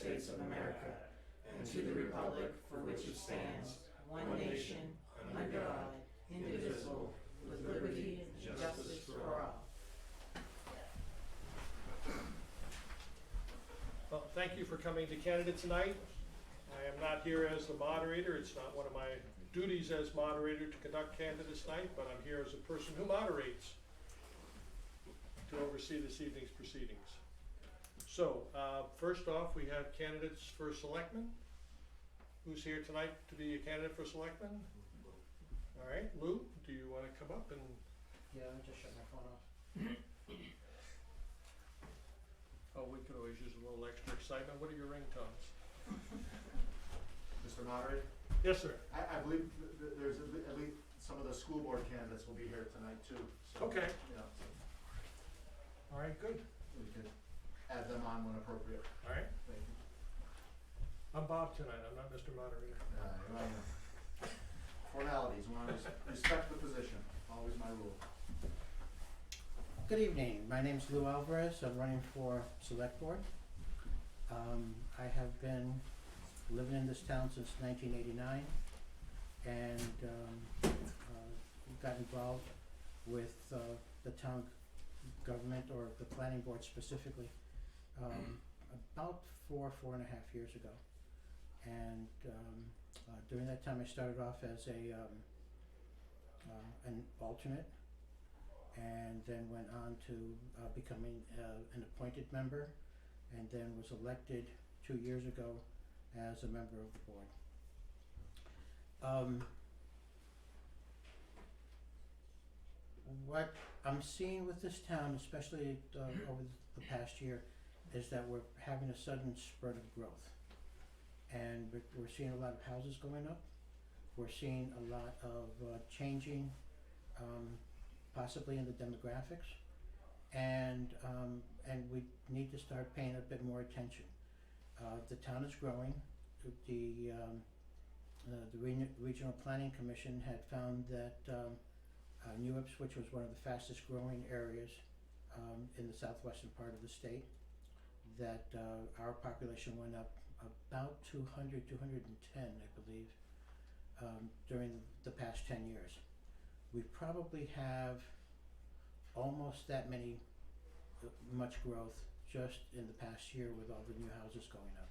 States of America and to the republic for which it stands, one nation, under God, indivisible, with liberty and justice for all. Well, thank you for coming to Canada tonight. I am not here as the moderator. It's not one of my duties as moderator to conduct candidates tonight, but I'm here as a person who moderates to oversee this evening's proceedings. So, first off, we have candidates for selectmen. Who's here tonight to be a candidate for selectmen? All right, Lou, do you want to come up and? Yeah, let me just shut my phone off. Oh, we could always use a little extra excitement. What are your ringtones? Mr. Moderator, Yes, sir. I believe there's at least some of the school board candidates will be here tonight too. So, Okay. yeah, so All right, good. we could add them on when appropriate. All right. Thank you. I'm Bob tonight. I'm not Mr. Moderator. Well, formalities, we want to respect the position, always my rule. Good evening, my name's Lou Alvarez, I'm running for Select Board. I have been living in this town since 1989 and got involved with the town government, or the planning board specifically, about 4.5 years ago. And during that time I started off as an alternate, and then went on to becoming an appointed member, and then was elected 2 years ago as a member of the board. What I'm seeing with this town, especially over the past year, is that we're having a sudden spurt of growth. And we're seeing a lot of houses going up. We're seeing a lot of changing, possibly in the demographics, and we need to start paying a bit more attention. The town is growing. The Regional Planning Commission had found that New Ipswich was one of the fastest growing areas in the southwestern part of the state, that our population went up about 200, 210, I believe, during the past 10 years. We probably have almost that much growth just in the past year with all the new houses going up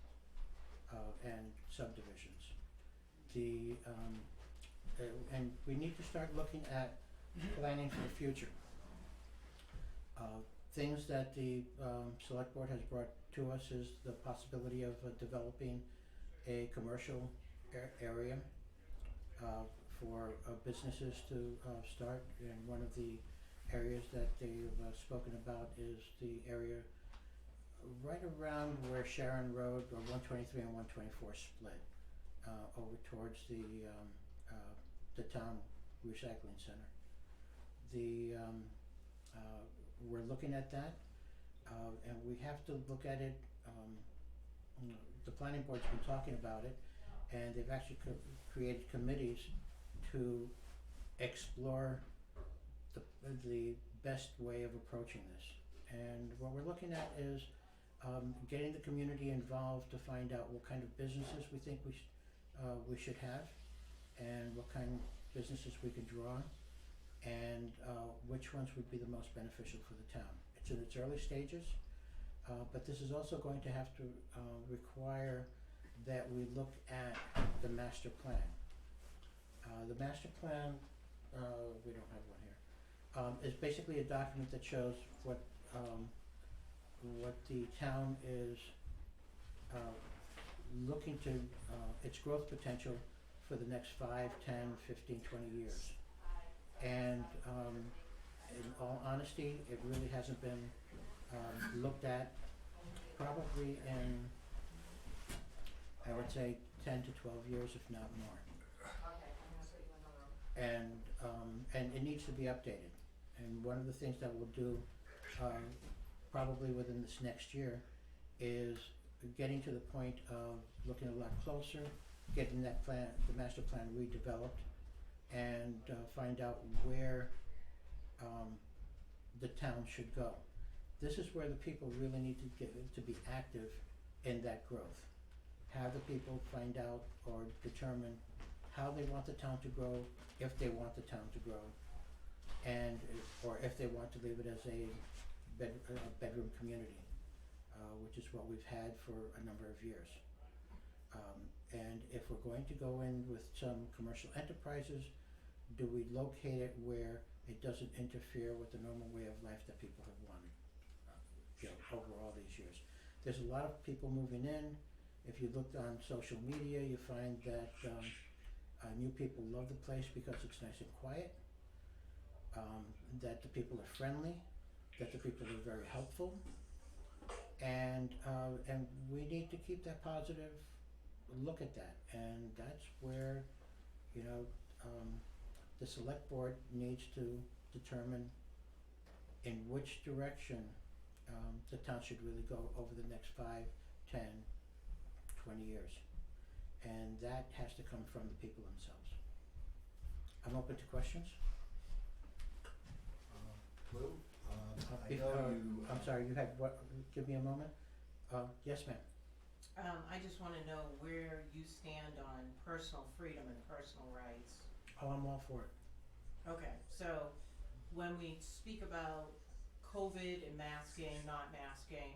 and subdivisions. And we need to start looking at planning for the future. Things that the select board has brought to us is the possibility of developing a commercial area for businesses to start. And one of the areas that they've spoken about is the area right around where Sharon Road, or 123 and 124 split, over towards the town recycling center. We're looking at that, and we have to look at it. The planning board's been talking about it, and they've actually created committees to explore the best way of approaching this. And what we're looking at is getting the community involved to find out what kind of businesses we think we should have, and what kind of businesses we could draw, and which ones would be the most beneficial for the town. It's in its early stages, but this is also going to have to require that we look at the master plan. The master plan, we don't have one here, is basically a document that shows what the town is looking to, its growth potential for the next 5, 10, 15, 20 years. And in all honesty, it really hasn't been looked at probably in, I would say, 10 to 12 years, if not more. And it needs to be updated. And one of the things that we'll do probably within this next year is getting to the point of looking a lot closer, getting that plan, the master plan redeveloped, and find out where the town should go. This is where the people really need to get to be active in that growth. Have the people find out or determine how they want the town to grow, if they want the town to grow, and or if they want to leave it as a bedroom community, which is what we've had for a number of years. And if we're going to go in with some commercial enterprises, do we locate it where it doesn't interfere with the normal way of life that people have wanted, over all these years? There's a lot of people moving in. If you looked on social media, you find that new people love the place because it's nice and quiet, that the people are friendly, that the people are very helpful, and we need to keep that positive look at that, and that's where, the select board needs to determine in which direction the town should really go over the next 5, 10, 20 years. And that has to come from the people themselves. I'm open to questions. Lou, I know you. I'm sorry, you had what, give me a moment? Yes, ma'am. I just wanna know where you stand on personal freedom and personal rights. Oh, I'm all for it. Okay, so when we speak about COVID and masking, not masking,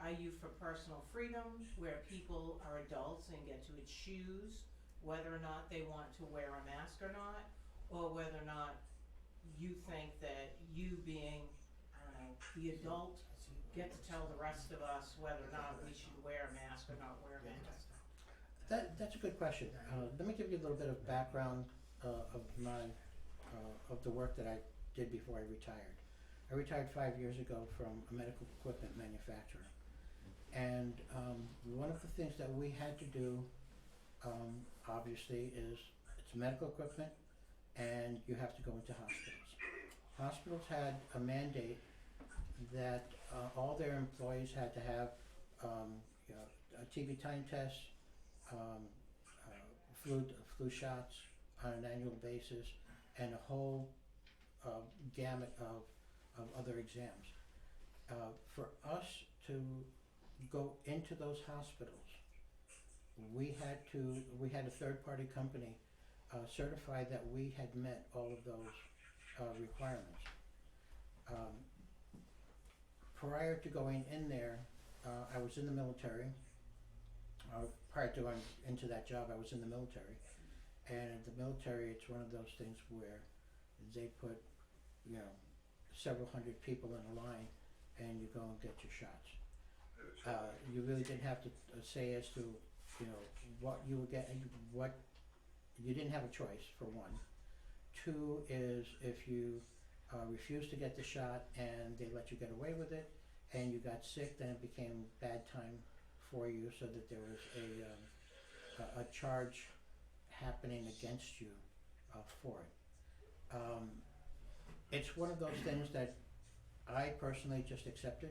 are you for personal freedom where people are adults and get to choose whether or not they want to wear a mask or not? Or whether or not you think that you being, I don't know, the adult get to tell the rest of us whether or not we should wear a mask or not wear a mask? That's a good question. Let me give you a little bit of background of my of the work that I did before I retired. I retired 5 years ago from a medical equipment manufacturer, and one of the things that we had to do, obviously, is it's medical equipment, and you have to go into hospitals. Hospitals had a mandate that all their employees had to have a TB time test, flu shots on an annual basis, and a whole gamut of other exams. For us to go into those hospitals, we had a third-party company certify that we had met all of those requirements. Prior to going in there, I was in the military. Prior to going into that job, I was in the military. And in the military, it's one of those things where they put, several hundred people in a line, and you go and get your shots. You really didn't have to say as to, what you would get, what, you didn't have a choice, for one. Two is if you refused to get the shot and they let you get away with it, and you got sick, then it became bad time for you, so that there was a charge happening against you for it. It's one of those things that I personally just accepted,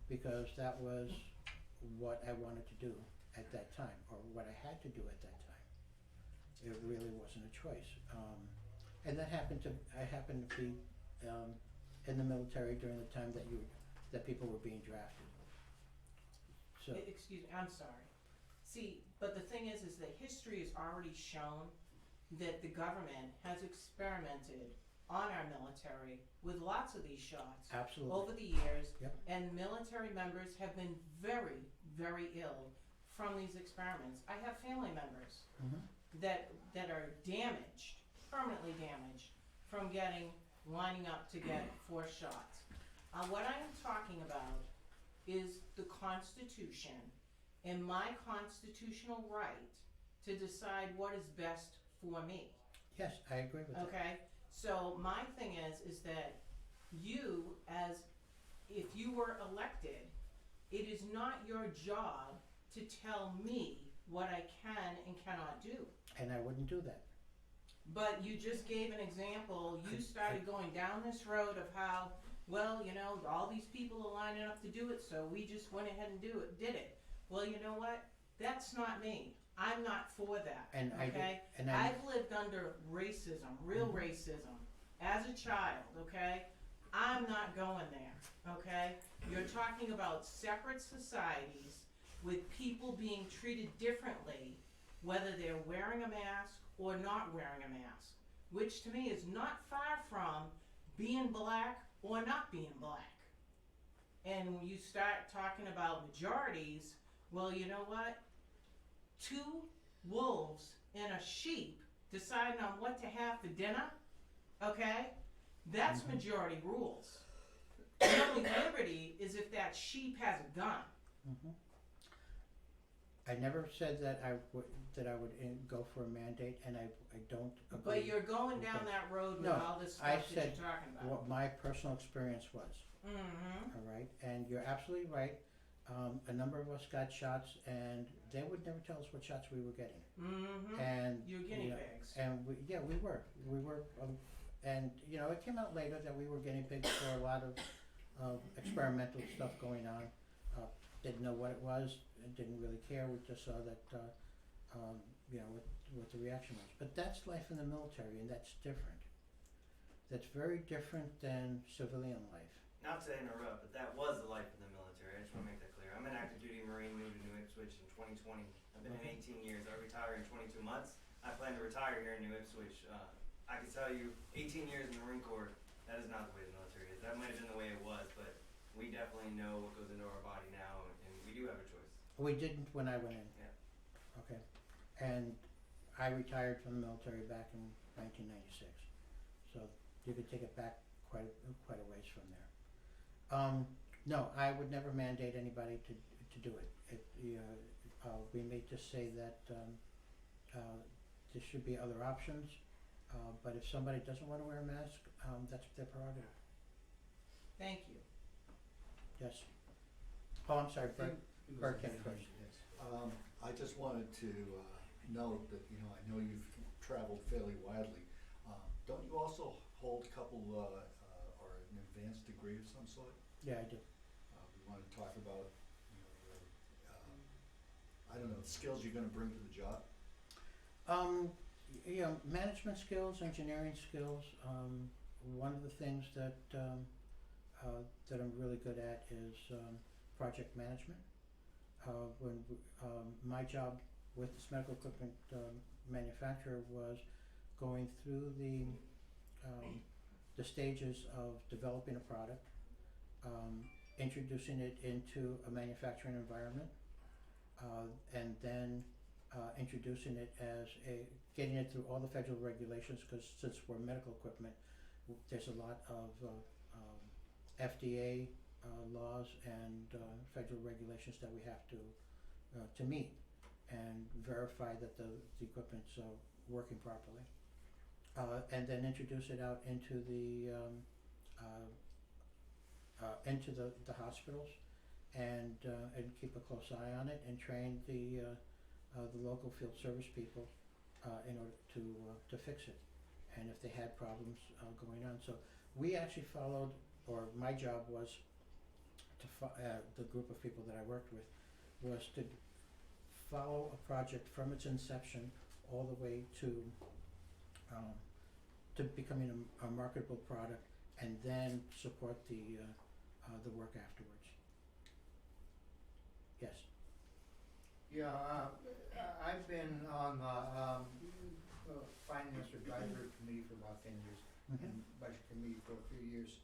because that was what I wanted to do at that time, or what I had to do at that time. It really wasn't a choice. And I happened to be in the military during the time that people were being drafted. So, Excuse me, I'm sorry. See, but the thing is that history has already shown that the government has experimented on our military with lots of these shots absolutely. over the years, Yep. and military members have been very, very ill from these experiments. I have family members Mhm. that are damaged, permanently damaged, from lining up to get 4 shots. What I am talking about is the Constitution and my constitutional right to decide what is best for me. Yes, I agree with that. Okay, so my thing is that you, if you were elected, it is not your job to tell me what I can and cannot do. And I wouldn't do that. But you just gave an example, you started going down this road of how, well, all these people are lining up to do it, so we just went ahead and did it. Well, you know what? That's not me. I'm not for that, And okay? I've lived under racism, real racism, as a child, okay? I'm not going there, okay? You're talking about separate societies with people being treated differently, whether they're wearing a mask or not wearing a mask, which to me is not far from being black or not being black. And when you start talking about majorities, well, you know what? 2 wolves and a sheep deciding on what to have for dinner, okay? That's majority rules. The only liberty is if that sheep has a gun. Mhm. I never said that I would go for a mandate, and I don't agree. But you're going down Okay. that road with No, all this I stuff that said you're talking about. what my personal experience was. Mm-hmm. All right, and you're absolutely right. A number of us got shots, and they would never tell us what shots we were getting. Mm-hmm. And You're guinea you know, pigs. and we were, and you know, it came out later that we were guinea pigs for a lot of experimental stuff going on. Didn't know what it was, and didn't really care. We just saw that, you know, what the reaction was. But that's life in the military, and that's different. That's very different than civilian life. Not to interrupt, but that was the life in the military. I just want to make that clear. I'm an active duty Marine, moved to New Ipswich in 2020. I've been in 18 years. I retire in 22 months. I plan to retire here in New Ipswich. I can tell you, 18 years in the Marine Corps, that is not the way the military is. That might have been the way it was, but we definitely know what goes into our body now, and we do have a choice. We didn't when I went in. Yeah. Okay. And I retired from the military back in 1996. So you could take it back quite a ways from there. No, I would never mandate anybody to do it. We may just say that there should be other options, but if somebody doesn't want to wear a mask, that's their prerogative. Thank you. Yes. Oh, I'm sorry, Bert. Bert came first. I just wanted to note that, you know, I know you've traveled fairly widely. Don't you also hold a couple, or an advanced degree of some sort? Yeah, I do. We want to talk about, you know, your, I don't know, the skills you're gonna bring to the job? You know, management skills, engineering skills. One of the things that that I'm really good at is project management. My job with this medical equipment manufacturer was going through the stages of developing a product, introducing it into a manufacturing environment, and then introducing it as getting it through all the federal regulations, because since we're medical equipment, there's a lot of FDA laws and federal regulations that we have to meet and verify that the equipment's working properly, and then introduce it out into the hospitals, and keep a close eye on it, and train the local field service people in order to fix it, and if they had problems going on. So we actually followed, or my job was the group of people that I worked with was to follow a project from its inception all the way to becoming a marketable product, and then support the work afterwards. Yes. Yeah, I've been on the Finance Advisory Committee for about 10 years, and Budget Committee for a few years.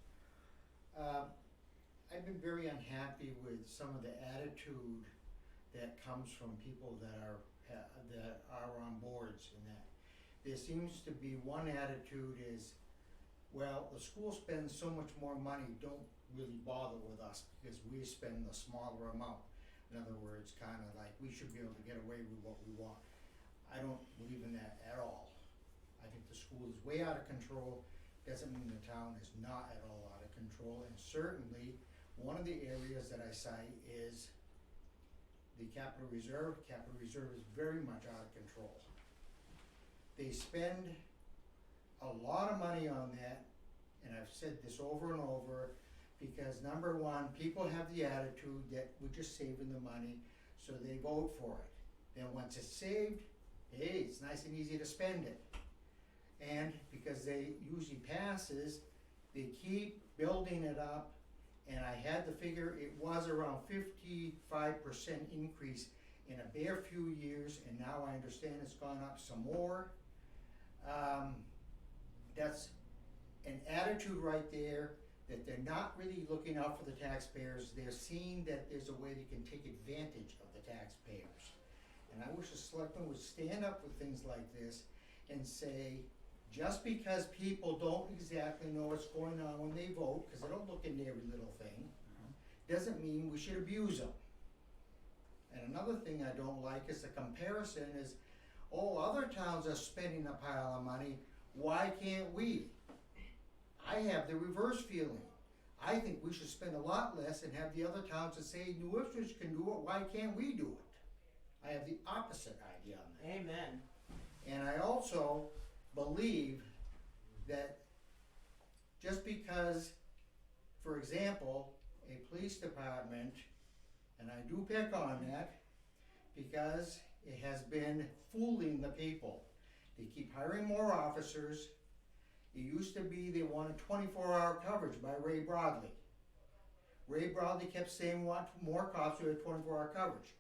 I've been very unhappy with some of the attitude that comes from people that are on boards, and that there seems to be one attitude is, well, the school spends so much more money, don't really bother with us because we spend the smaller amount. In other words, kind of like we should be able to get away with what we want. I don't believe in that at all. I think the school is way out of control. Doesn't mean the town is not at all out of control. And certainly, one of the areas that I cite is the capital reserve. Capital reserve is very much out of control. They spend a lot of money on that, and I've said this over and over, because number one, people have the attitude that we're just saving the money, so they vote for it. Then once it's saved, hey, it's nice and easy to spend it. And because they usually passes, they keep building it up, and I had to figure it was around 55% increase in a bare few years, and now I understand it's gone up some more. That's an attitude right there, that they're not really looking out for the taxpayers. They're seeing that there's a way they can take advantage of the taxpayers. And I wish the selectmen would stand up with things like this and say, just because people don't exactly know what's going on when they vote, because they don't look into every little thing, doesn't mean we should abuse them. And another thing I don't like is the comparison is, oh, other towns are spending a pile of money, why can't we? I have the reverse feeling. I think we should spend a lot less and have the other towns that say New Ipswich can do it, why can't we do it? I have the opposite idea on that. Amen. And I also believe that just because, for example, a police department, and I do pick on that because it has been fooling the people. They keep hiring more officers. It used to be they wanted 24-hour coverage by Ray Broadley. Ray Broadley kept saying we want more cops who had 24-hour coverage.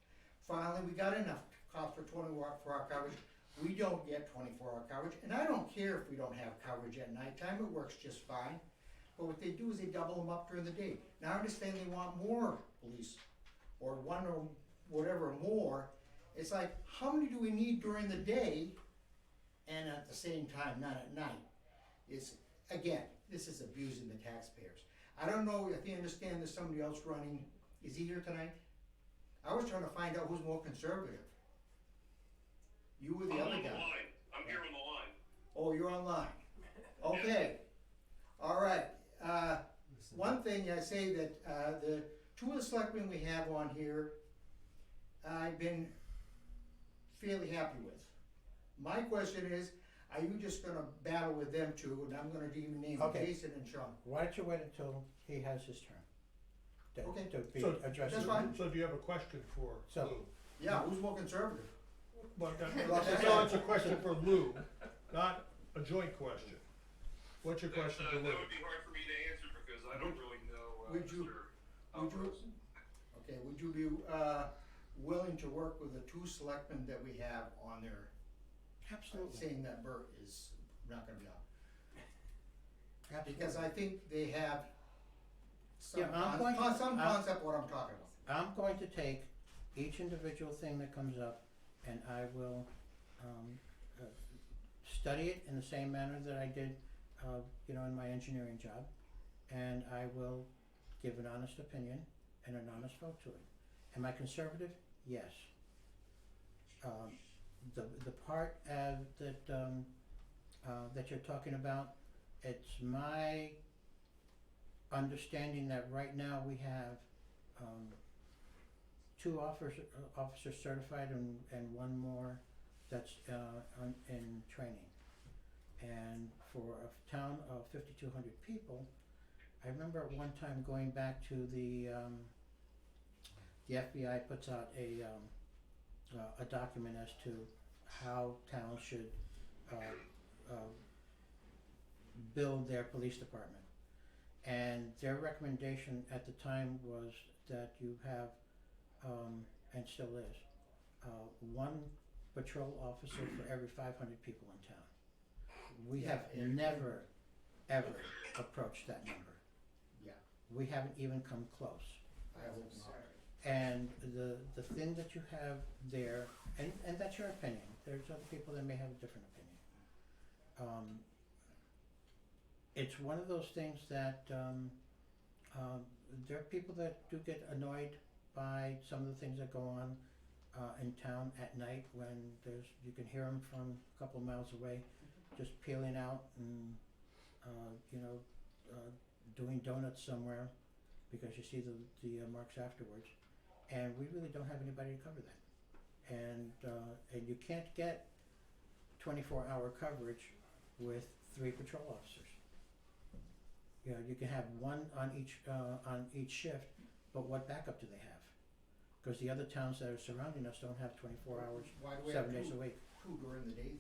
Finally, we got enough cops for 24-hour coverage. We don't get 24-hour coverage, and I don't care if we don't have coverage at nighttime. It works just fine. But what they do is they double them up during the day. Now I understand they want more police, or one or whatever more. It's like, how many do we need during the day, and at the same time, not at night? It's, again, this is abusing the taxpayers. I don't know if you understand there's somebody else running. Is he here tonight? I was trying to find out who's more conservative. You or the other guy? I'm on the line. I'm here on the line. Oh, you're online. Okay. All right. One thing I say that the two of the selectmen we have on here, I've been fairly happy with. My question is, are you just gonna battle with them two, and I'm gonna even name Okay. Jason and Sean? Why don't you wait until he has his turn? Okay. To be So- addressed. That's fine. So do you have a question for So- Lou? Yeah, who's more conservative? But, Well, no, it's a question for Lou, not a joint question. What's your question for That Lou? would be hard for me to answer because I don't really know would you- Mr. would you- Alvarez. Okay, would you be willing to work with the two selectmen that we have on there, Absolutely. saying that Bert is not gonna be on? Absolutely. Because I think they have some, Yeah, I'm going to- some concept what I'm talking about. I'm going to take each individual thing that comes up, and I will study it in the same manner that I did, in my engineering job, and I will give an honest opinion and an honest vote to it. Am I conservative? Yes. The part that you're talking about, it's my understanding that right now we have two officers certified and one more that's in training. And for a town of 5,200 people, I remember at one time going back to the FBI puts out a document as to how towns should build their police department. And their recommendation at the time was that you have, and still is, one patrol officer for every 500 people in town. We have never, ever approached that number. Yeah. We haven't even come close. I hope not. And the thing that you have there, and that's your opinion, there's other people that may have a different opinion. It's one of those things that there are people that do get annoyed by some of the things that go on in town at night when you can hear them from a couple of miles away, just peeling out and doing donuts somewhere because you see the marks afterwards, and we really don't have anybody to cover that, and you can't get 24-hour coverage with 3 patrol officers. You can have one on each shift, but what backup do they have? Because the other towns that are surrounding us don't have 24 hours, Why do we have 7 days a two week. during the day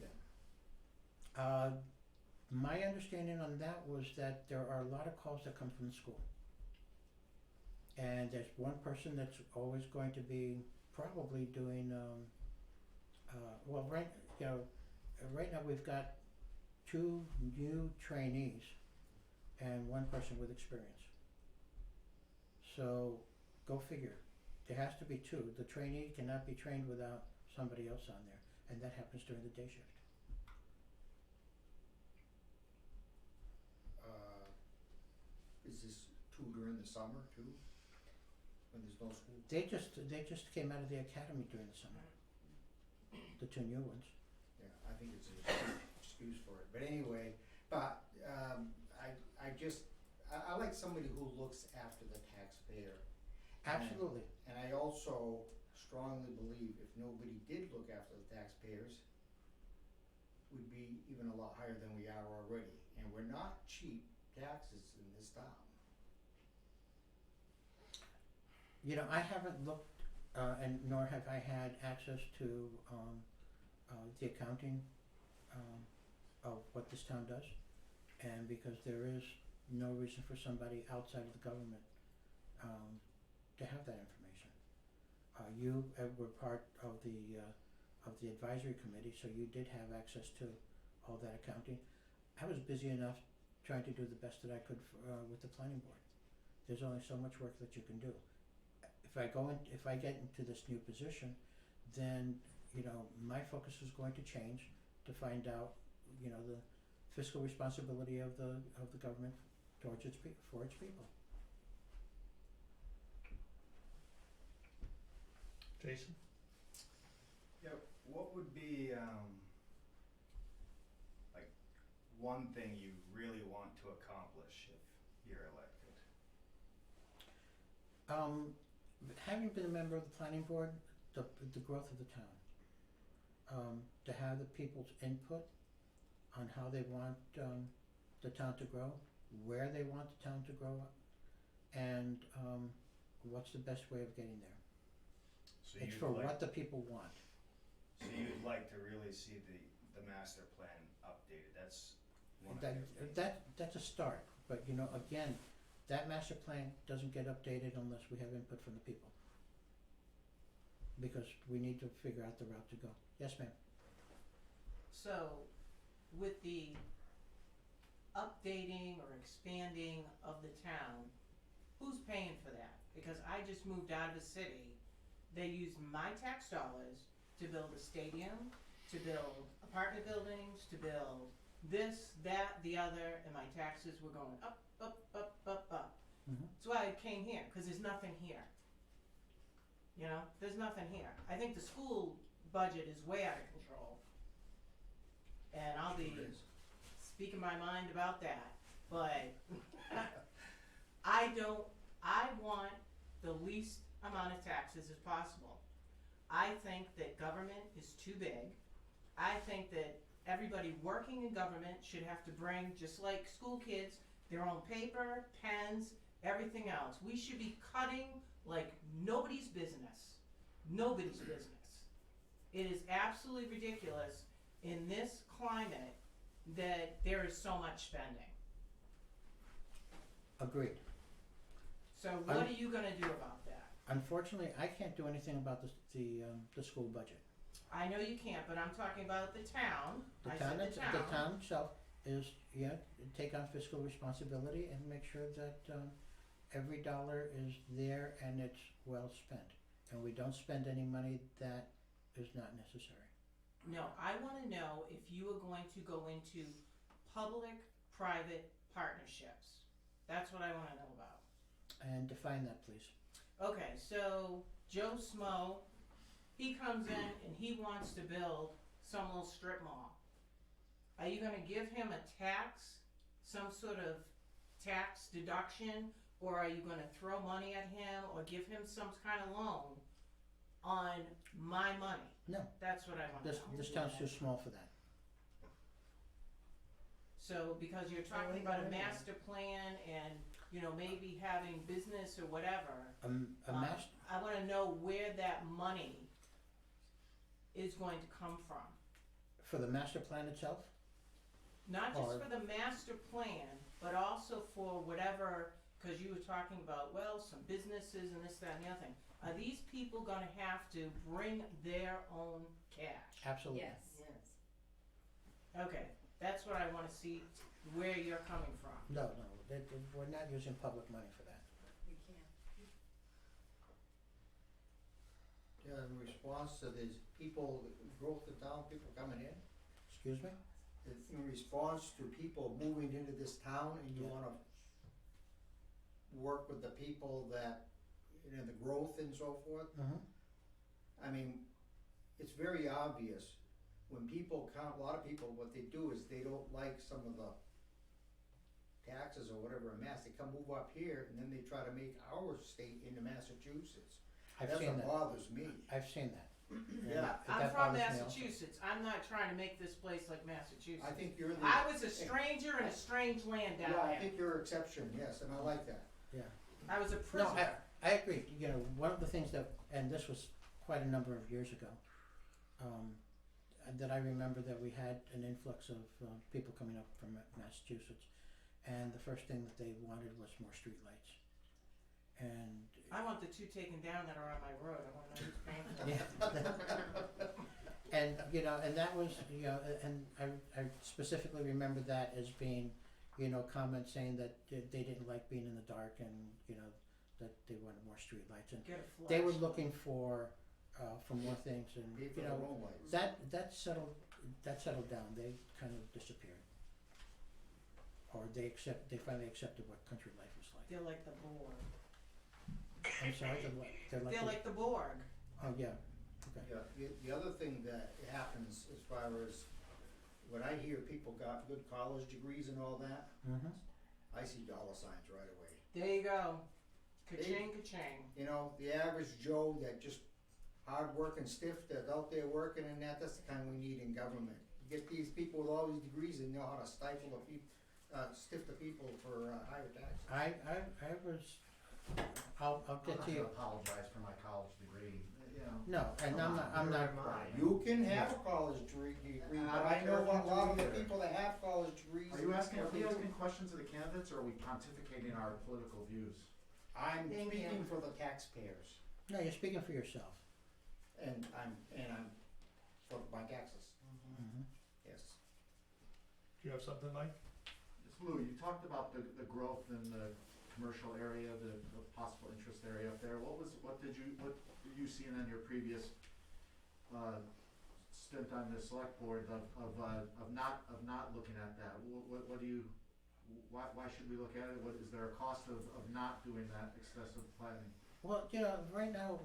then? My understanding on that was that there are a lot of calls that come from the school. And there's one person that's always going to be probably doing, well, right, you know, right now we've got 2 new trainees and 1 person with experience. So, go figure. There has to be 2. The trainee cannot be trained without somebody else on there, and that happens during the day shift. Is this two during the summer too? When there's no school? They just came out of the academy during the summer. The 2 new ones. Yeah, I think it's an excuse for it, but anyway, I like somebody who looks after the taxpayer. Absolutely. And I also strongly believe if nobody did look after the taxpayers, we'd be even a lot higher than we are already, and we're not cheap taxes in this town. You know, I haven't looked, and nor have I had access to the accounting of what this town does, and because there is no reason for somebody outside of the government to have that information. You were part of the advisory committee, so you did have access to all that accounting. I was busy enough trying to do the best that I could with the planning board. There's only so much work that you can do. If I get into this new position, then, you know, my focus is going to change to find out, you know, the fiscal responsibility of the government towards for its people. Jason? Yeah, what would be, like, one thing you really want to accomplish if you're elected? Having been a member of the planning board, the growth of the town, to have the people's input on how they want the town to grow, where they want the town to grow, and what's the best way of getting there. So It's you'd for like, what the people want. so you'd like to really see the master plan updated, that's one of your things. That's a start, but you know, again, that master plan doesn't get updated unless we have input from the people. Because we need to figure out the route to go. Yes, ma'am. So, with the updating or expanding of the town, who's paying for that? Because I just moved out of a city, they used my tax dollars to build a stadium, to build apartment buildings, to build this, that, the other, and my taxes were going up, up, up, up, up. Mhm. That's why I came here, cause there's nothing here. You know, there's nothing here. I think the school budget is way out of control. And I'll be Sure is. speaking my mind about that, but I want the least amount of taxes as possible. I think that government is too big. I think that everybody working in government should have to bring, just like school kids, their own paper, pens, everything else. We should be cutting like nobody's business. Nobody's business. It is absolutely ridiculous in this climate that there is so much spending. Agreed. So what are you gonna do about that? Unfortunately, I can't do anything about the school budget. I know you can't, but I'm talking about the town. I said the town. The town itself is, take on fiscal responsibility and make sure that every dollar is there and it's well spent. And we don't spend any money that is not necessary. No, I wanna know if you are going to go into public-private partnerships. That's what I wanna know about. And define that, please. Okay, so Joe Smo, he comes in and he wants to build some little strip mall. Are you gonna give him a tax, some sort of tax deduction, or are you gonna throw money at him or give him some kind of loan on my money? No, That's what I wanna know. this town's too small for that. So, because you're talking about a master plan and, you know, maybe having business or whatever, I wanna know where that money is going to come from. For the master plan itself, Not just Or- for the master plan, but also for whatever cause you were talking about, well, some businesses and this, that, and the other thing. Are these people gonna have to bring their own cash? Absolutely. Yes. Okay, that's what I wanna see, where you're coming from. No, we're not using public money for that. We can't. Yeah, in response to these people, growth in town, people coming in, Excuse me? in response to people moving into this town and you Yeah. wanna work with the people that, you know, the growth and so forth. Mm-hmm. I mean, it's very obvious, when people come, a lot of people, what they do is they don't like some of the taxes or whatever in Mass, they come move up here and then they try to make our state into Massachusetts. I've That's seen what that. bothers me. I've seen that. And Yeah. that I'm from bothers me also. Massachusetts, I'm not trying to make this place like Massachusetts. I think you're the. I was a stranger in a strange land down Yeah, I there. think you're exception, yes, and I like that. Yeah. I was a No, prisoner. I agree. You know, one of the things that, and this was quite a number of years ago, that I remember that we had an influx of people coming up from Massachusetts, and the first thing that they wanted was more streetlights. And I want the 2 taken down that are on my road, I wanna know who's paying for them. yeah, and you know, and that was, you know, and I specifically remember that as being, you know, comments saying that they didn't like being in the dark, and you know, that they wanted more streetlights, and Get a they were flash. looking for more things, and Pay for you their know, own lights. that settled down. They kind of disappeared, or they finally accepted what country life was like. They're like the Borg. I'm sorry, they're like They're the- like the Borg. oh yeah, okay. Yeah, the other thing that happens as far as, when I hear people got good college degrees and all that, Mm-hmm. I see dollar signs right away. There you go. Ka-ching, ka-ching. You know, the average Joe that just hard working stiff that's out there working and that's the kind we need in government. You get these people with all these degrees and know how to stifle the people, stiff the people for higher taxes. I was, I'll get to I'm you. not gonna apologize for my college degree, you know. No, and I'm not, You can have a college degree, but I know a lot of the people that have college degrees. Are we asking questions of the candidates, or are we pontificating our political views? I'm Thank you. speaking for the taxpayers, no, you're speaking for yourself. and I'm for my taxes, Mm-hmm. yes. Do you have something, Mike? Yes, Lou, you talked about the growth in the commercial area, the possible interest area up there. What did you see in your previous stint on the select board of not looking at that? What do you, why should we look at it? Is there a cost of not doing that excessive planning? Well, you know, right now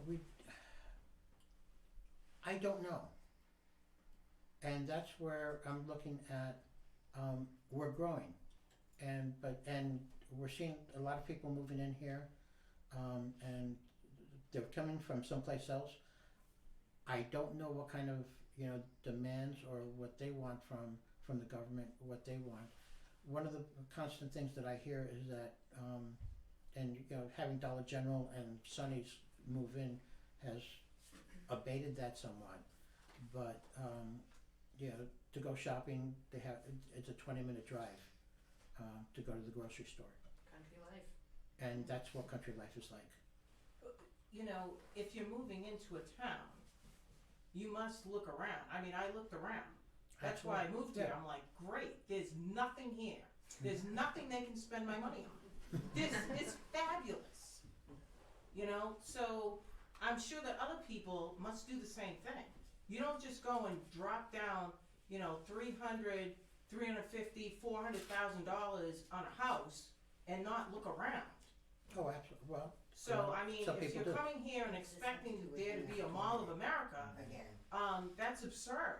I don't know, and that's where I'm looking at. We're growing, and we're seeing a lot of people moving in here, and they're coming from someplace else. I don't know what kind of, you know, demands or what they want from the government, what they want. One of the constant things that I hear is that, and you know, having Dollar General and Sonny's move in has abated that somewhat, but you know, to go shopping, it's a 20-minute drive to go to the grocery store, Country life. and that's what country life is like. You know, if you're moving into a town, you must look around. I mean, I looked around. That's why I moved here. Yeah. I'm like, great, there's nothing here. There's nothing they can spend my money on. This is fabulous. You know, so I'm sure that other people must do the same thing. You don't just go and drop down, you know, $300,000, $350,000, $400,000 on a house and not look around. Oh, absolutely. Well, So, I mean, some if people you're do. coming here and expecting there to be a Mall of America, Again. that's absurd.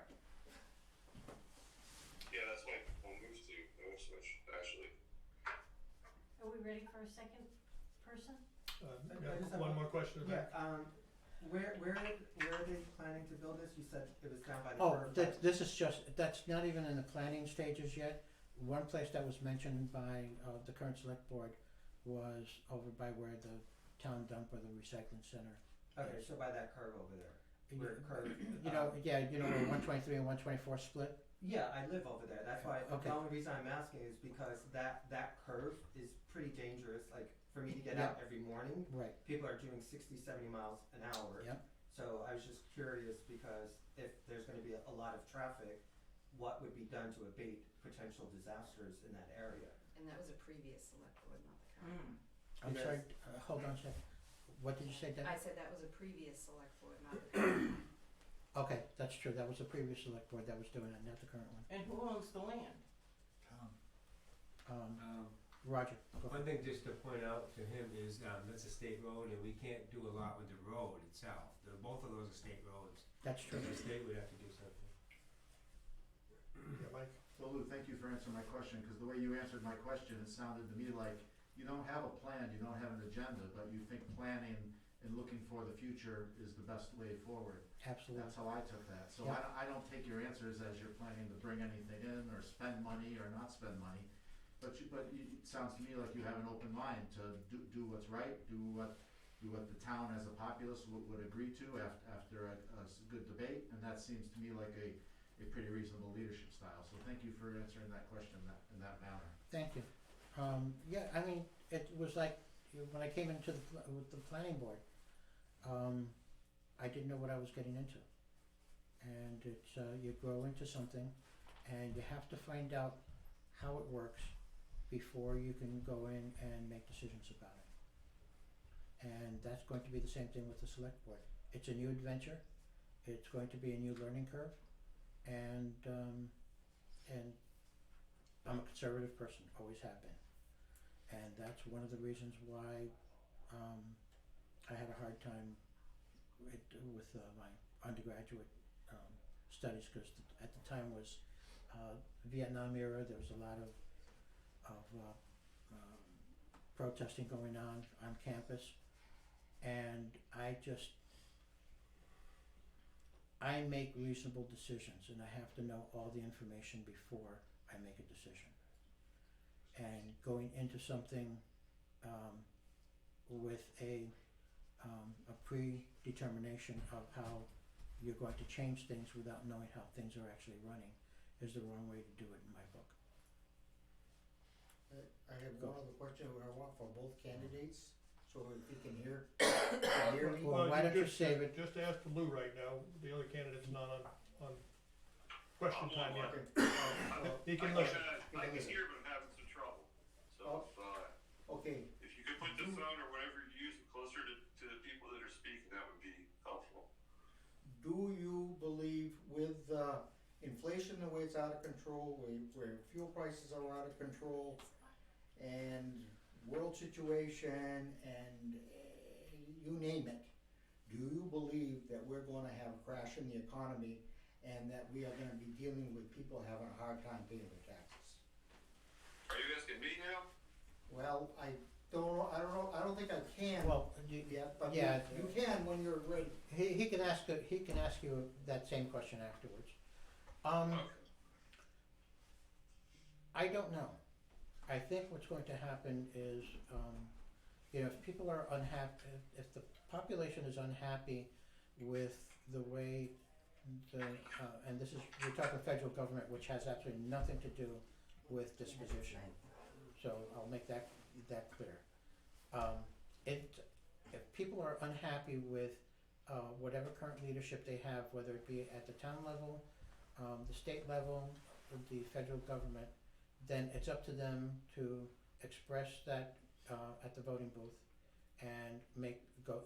Yeah, that's my home moves to Ipswich, actually. Are we ready for a second person? I got one more question. Where are they planning to build this? You said it was down by the oh, curve. this is that's not even in the planning stages yet. One place that was mentioned by the current select board was over by where the town dump or the recycling center. Okay, so by that curve over there. Where curve. You know, yeah, you know where 123 and 124 split. Yeah, I live over there. That's why Okay. the only reason I'm asking is because that curve is pretty dangerous. Like for me to get out every morning. Right, People are doing 60, 70 miles an hour. Yep. So I was just curious because if there's gonna be a lot of traffic, what would be done to abate potential disasters in that area? And that was a previous select board, not the current one. I'm Because- sorry, hold on a second. What did you say, Deb? I said that was a previous select board, not the current one. Okay, that's true, that was the previous select board that was doing it, not the current one. And who owns the land? Roger, go One thing just to point out to him is, that's a state road and we can't do a lot with the road itself. Both of those are state roads. That's true. The state would have to do something. Yeah, Mike? So Lou, thank you for answering my question, because the way you answered my question, it sounded to me like you don't have a plan, you don't have an agenda, but you think planning and looking for the future is the best way forward. Absolutely. That's how I took that. So Yeah. I don't take your answers as you're planning to bring anything in or spend money or not spend money. But it sounds to me like you have an open mind to do what's right, do what the town as a populace would agree to after a good debate, and that seems to me like a pretty reasonable leadership style. So thank you for answering that question in that manner. Thank you. Yeah, I mean, it was like, when I came into with the planning board, I didn't know what I was getting into. And it's, you grow into something, and you have to find out how it works before you can go in and make decisions about it. And that's going to be the same thing with the select board. It's a new adventure, it's going to be a new learning curve, and I'm a conservative person, always have been. And that's one of the reasons why I had a hard time with my undergraduate studies, because at the time was Vietnam era. There was a lot of protesting going on campus, and I make reasonable decisions, and I have to know all the information before I make a decision. And going into something with a predetermination of how you're going to change things without knowing how things are actually running is the wrong way to do it in my book. I have one other question I want for both candidates, so if you can hear me. Well, why don't you save it? Just ask Lou right now, the other candidate's not on question time yet. He can listen. I can hear, but I'm having some trouble. So Okay, if you could put the phone or whatever you use closer to the people that are speaking, that would be helpful. do you believe with inflation the way it's out of control, where fuel prices are out of control, and world situation, and you name it, do you believe that we're gonna have a crash in the economy and that we are gonna be dealing with people having a hard time paying their taxes? Are you asking me now? Well, I don't think I can Well, yet, but yeah. you can when you're ready. he can ask you that same question afterwards. Okay. I don't know. I think what's going to happen is, if people are unhappy, if the population is unhappy with the way and this is, we're talking federal government, which has absolutely nothing to do with disposition. So I'll make that clear. If people are unhappy with whatever current leadership they have, whether it be at the town level, the state level, or the federal government, then it's up to them to express that at the voting booth and go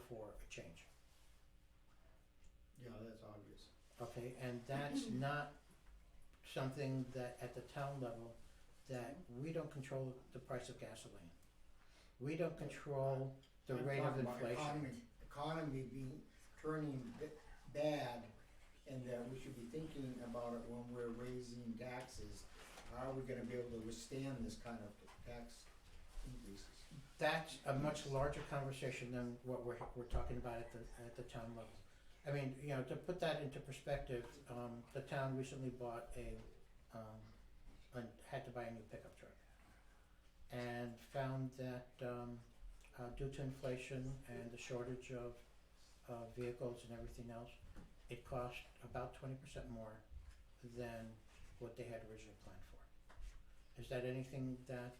for a change. Yeah, that's obvious. Okay, and that's not something that at the town level, that we don't control the price of gasoline. We don't control the I'm rate of talking about inflation. economy being turning bad, and that we should be thinking about it when we're raising taxes. How are we gonna be able to withstand this kind of tax increases? That's a much larger conversation than what we're talking about at the town level. I mean, to put that into perspective, the town recently bought had to buy a new pickup truck, and found that due to inflation and the shortage of vehicles and everything else, it cost about 20% more than what they had originally planned for. Is that anything that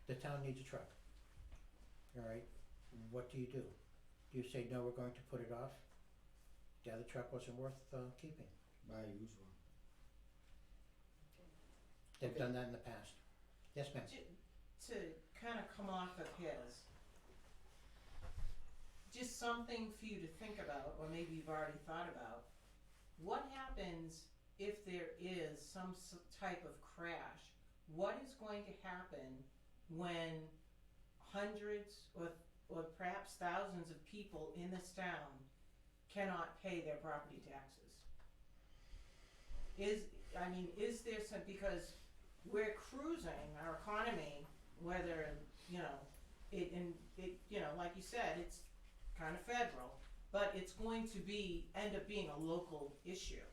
the town needs a truck? alright, what do? Do you say, no, we're going to put it off? The other truck wasn't worth, keeping. Buy a used one. They've Okay. done that in the past. Yes, ma'am? To kind of come off of his, just something for you to think about, or maybe you've already thought about. What happens if there is some type of crash? What is going to happen when hundreds or perhaps thousands of people in this town cannot pay their property taxes? Is there some, because we're cruising our economy, whether, like you said, it's kind of federal, but it's going to end up being a local issue.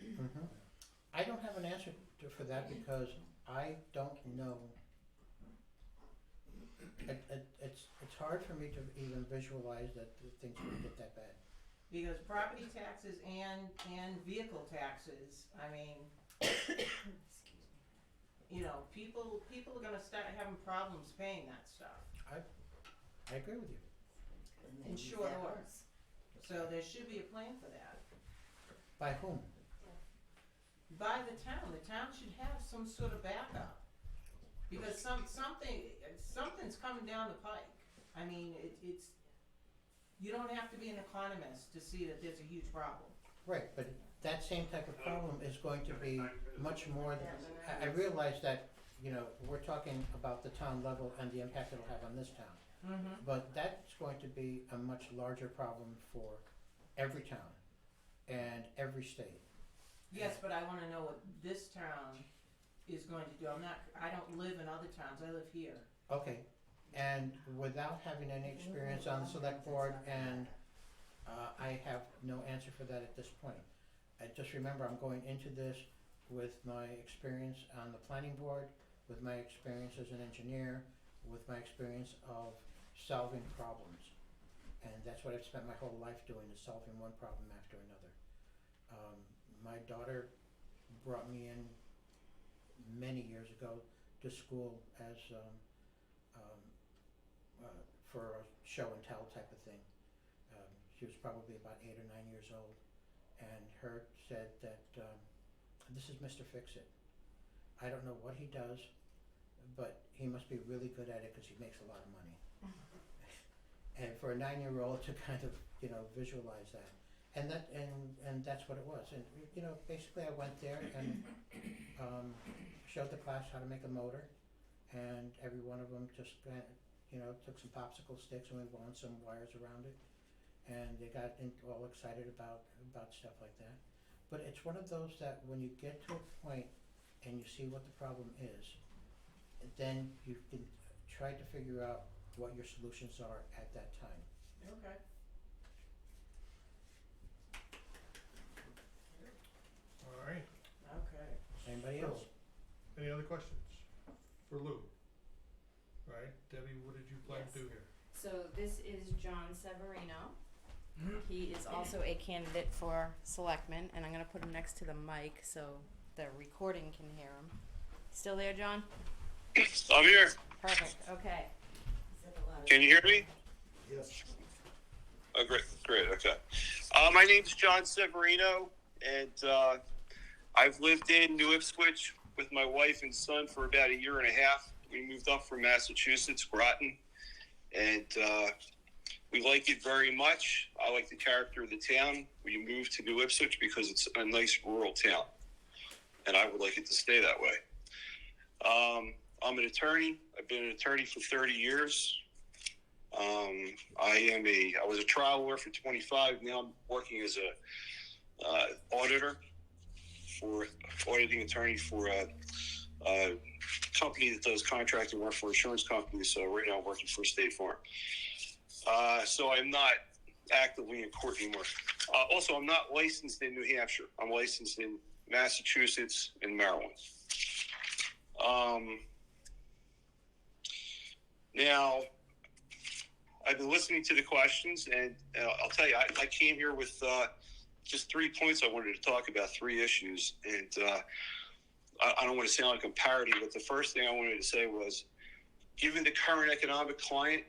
Mm-hmm. I don't have an answer for that because I don't know. It's hard for me to even visualize that things would get that bad. Because property taxes and vehicle taxes, people are gonna start having problems paying that stuff I agree with you. in short order. So there should be a plan for that. By whom? By the town should have some sort of backup. Because something's coming down the pike. You don't have to be an economist to see that there's a huge problem. Right, but that same type of problem is going to be much more than, I realize that, we're talking about the town level and the impact it'll have on this town. Mm-hmm. But that's going to be a much larger problem for every town and every state. Yes, but I wanna know what this town is going to do. I don't live in other towns, I live here. Okay, and without having any experience on the select board, and I have no answer for that at this point. I just remember I'm going into this with my experience on the planning board, with my experience as an engineer, with my experience of solving problems. And that's what I've spent my whole life doing, is solving one problem after another. My daughter brought me in many years ago to school as for a show and tell type of thing. She was probably about 8 or 9 years old, and her said that this is Mr. Fix-It. I don't know what he does, but he must be really good at it because he makes a lot of money. And for a 9-year-old to kind of visualize that, and that's what it was. And basically I went there and showed the class how to make a motor, and every one of them just took some popsicle sticks and we wound some wires around it, and they got all excited about stuff like that. But it's one of those that when you get to a point and you see what the problem is, then you can try to figure out what your solutions are at that time. Okay. Alright, Okay. Anybody else? any other questions for Lou? Right, Debbie, what did you plan to do here? So this is John Severino. He is also a candidate for selectman, and I'm gonna put him next to the mic so the recording can hear him. Still there, John? I'm here. Perfect, okay. Can you hear me? Yes. Oh, great, okay. My name's John Severino, and I've lived in New Ipswich with my wife and son for about 1.5 years. We moved up from Massachusetts, Groton, and we like it very much. I like the character of the town. We moved to New Ipswich because it's a nice rural town, and I would like it to stay that way. I'm an attorney. I've been an attorney for 30 years. I was a trial lawyer for 25. Now I'm working as a auditing attorney for a company that does contracting work for insurance companies. So right now I'm working for State Farm. So I'm not actively in court anymore. Also, I'm not licensed in New Hampshire. I'm licensed in Massachusetts and Maryland. Now, I've been listening to the questions, and I'll tell you, I came here with just 3 points I wanted to talk about, 3 issues. And I don't want to sound like I'm parroting, but the first thing I wanted to say was, given the current economic climate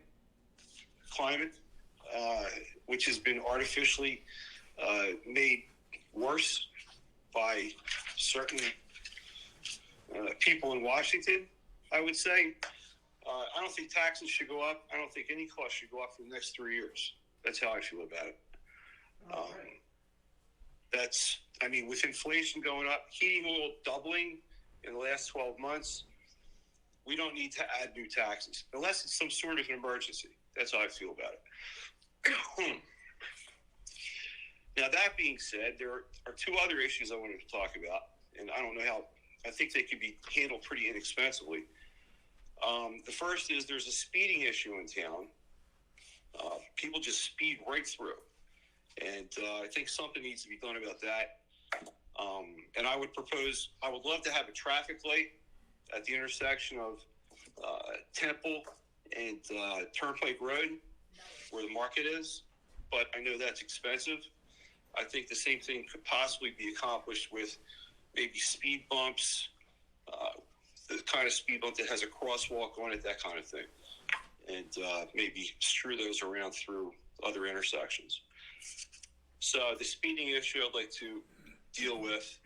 climate, which has been artificially made worse by certain people in Washington, I would say. I don't think taxes should go up. I don't think any cost should go up for the next 3 years. That's how I feel about it. With inflation going up, heating oil doubling in the last 12 months, we don't need to add new taxes unless it's some sort of an emergency. That's how I feel about it. Now, that being said, there are two other issues I wanted to talk about, and I don't know how. I think they could be handled pretty inexpensively. The first is there's a speeding issue in town. People just speed right through. And I think something needs to be done about that. And I would love to have a traffic light at the intersection of Temple and Turnpike Road, where the market is. But I know that's expensive. I think the same thing could possibly be accomplished with maybe speed bumps, the kind of speed bump that has a crosswalk on it, that kind of thing. And maybe strew those around through other intersections. So the speeding issue I'd like to deal with.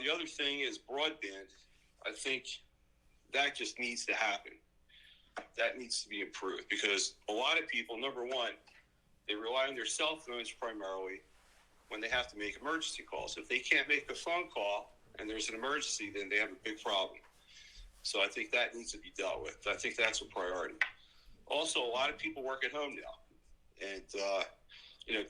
The other thing is broadband. I think that just needs to happen. That needs to be improved because a lot of people, number one, they rely on their cell phones primarily when they have to make emergency calls. If they can't make a phone call and there's an emergency, then they have a big problem. So I think that needs to be dealt with. I think that's a priority. Also, a lot of people work at home now. And,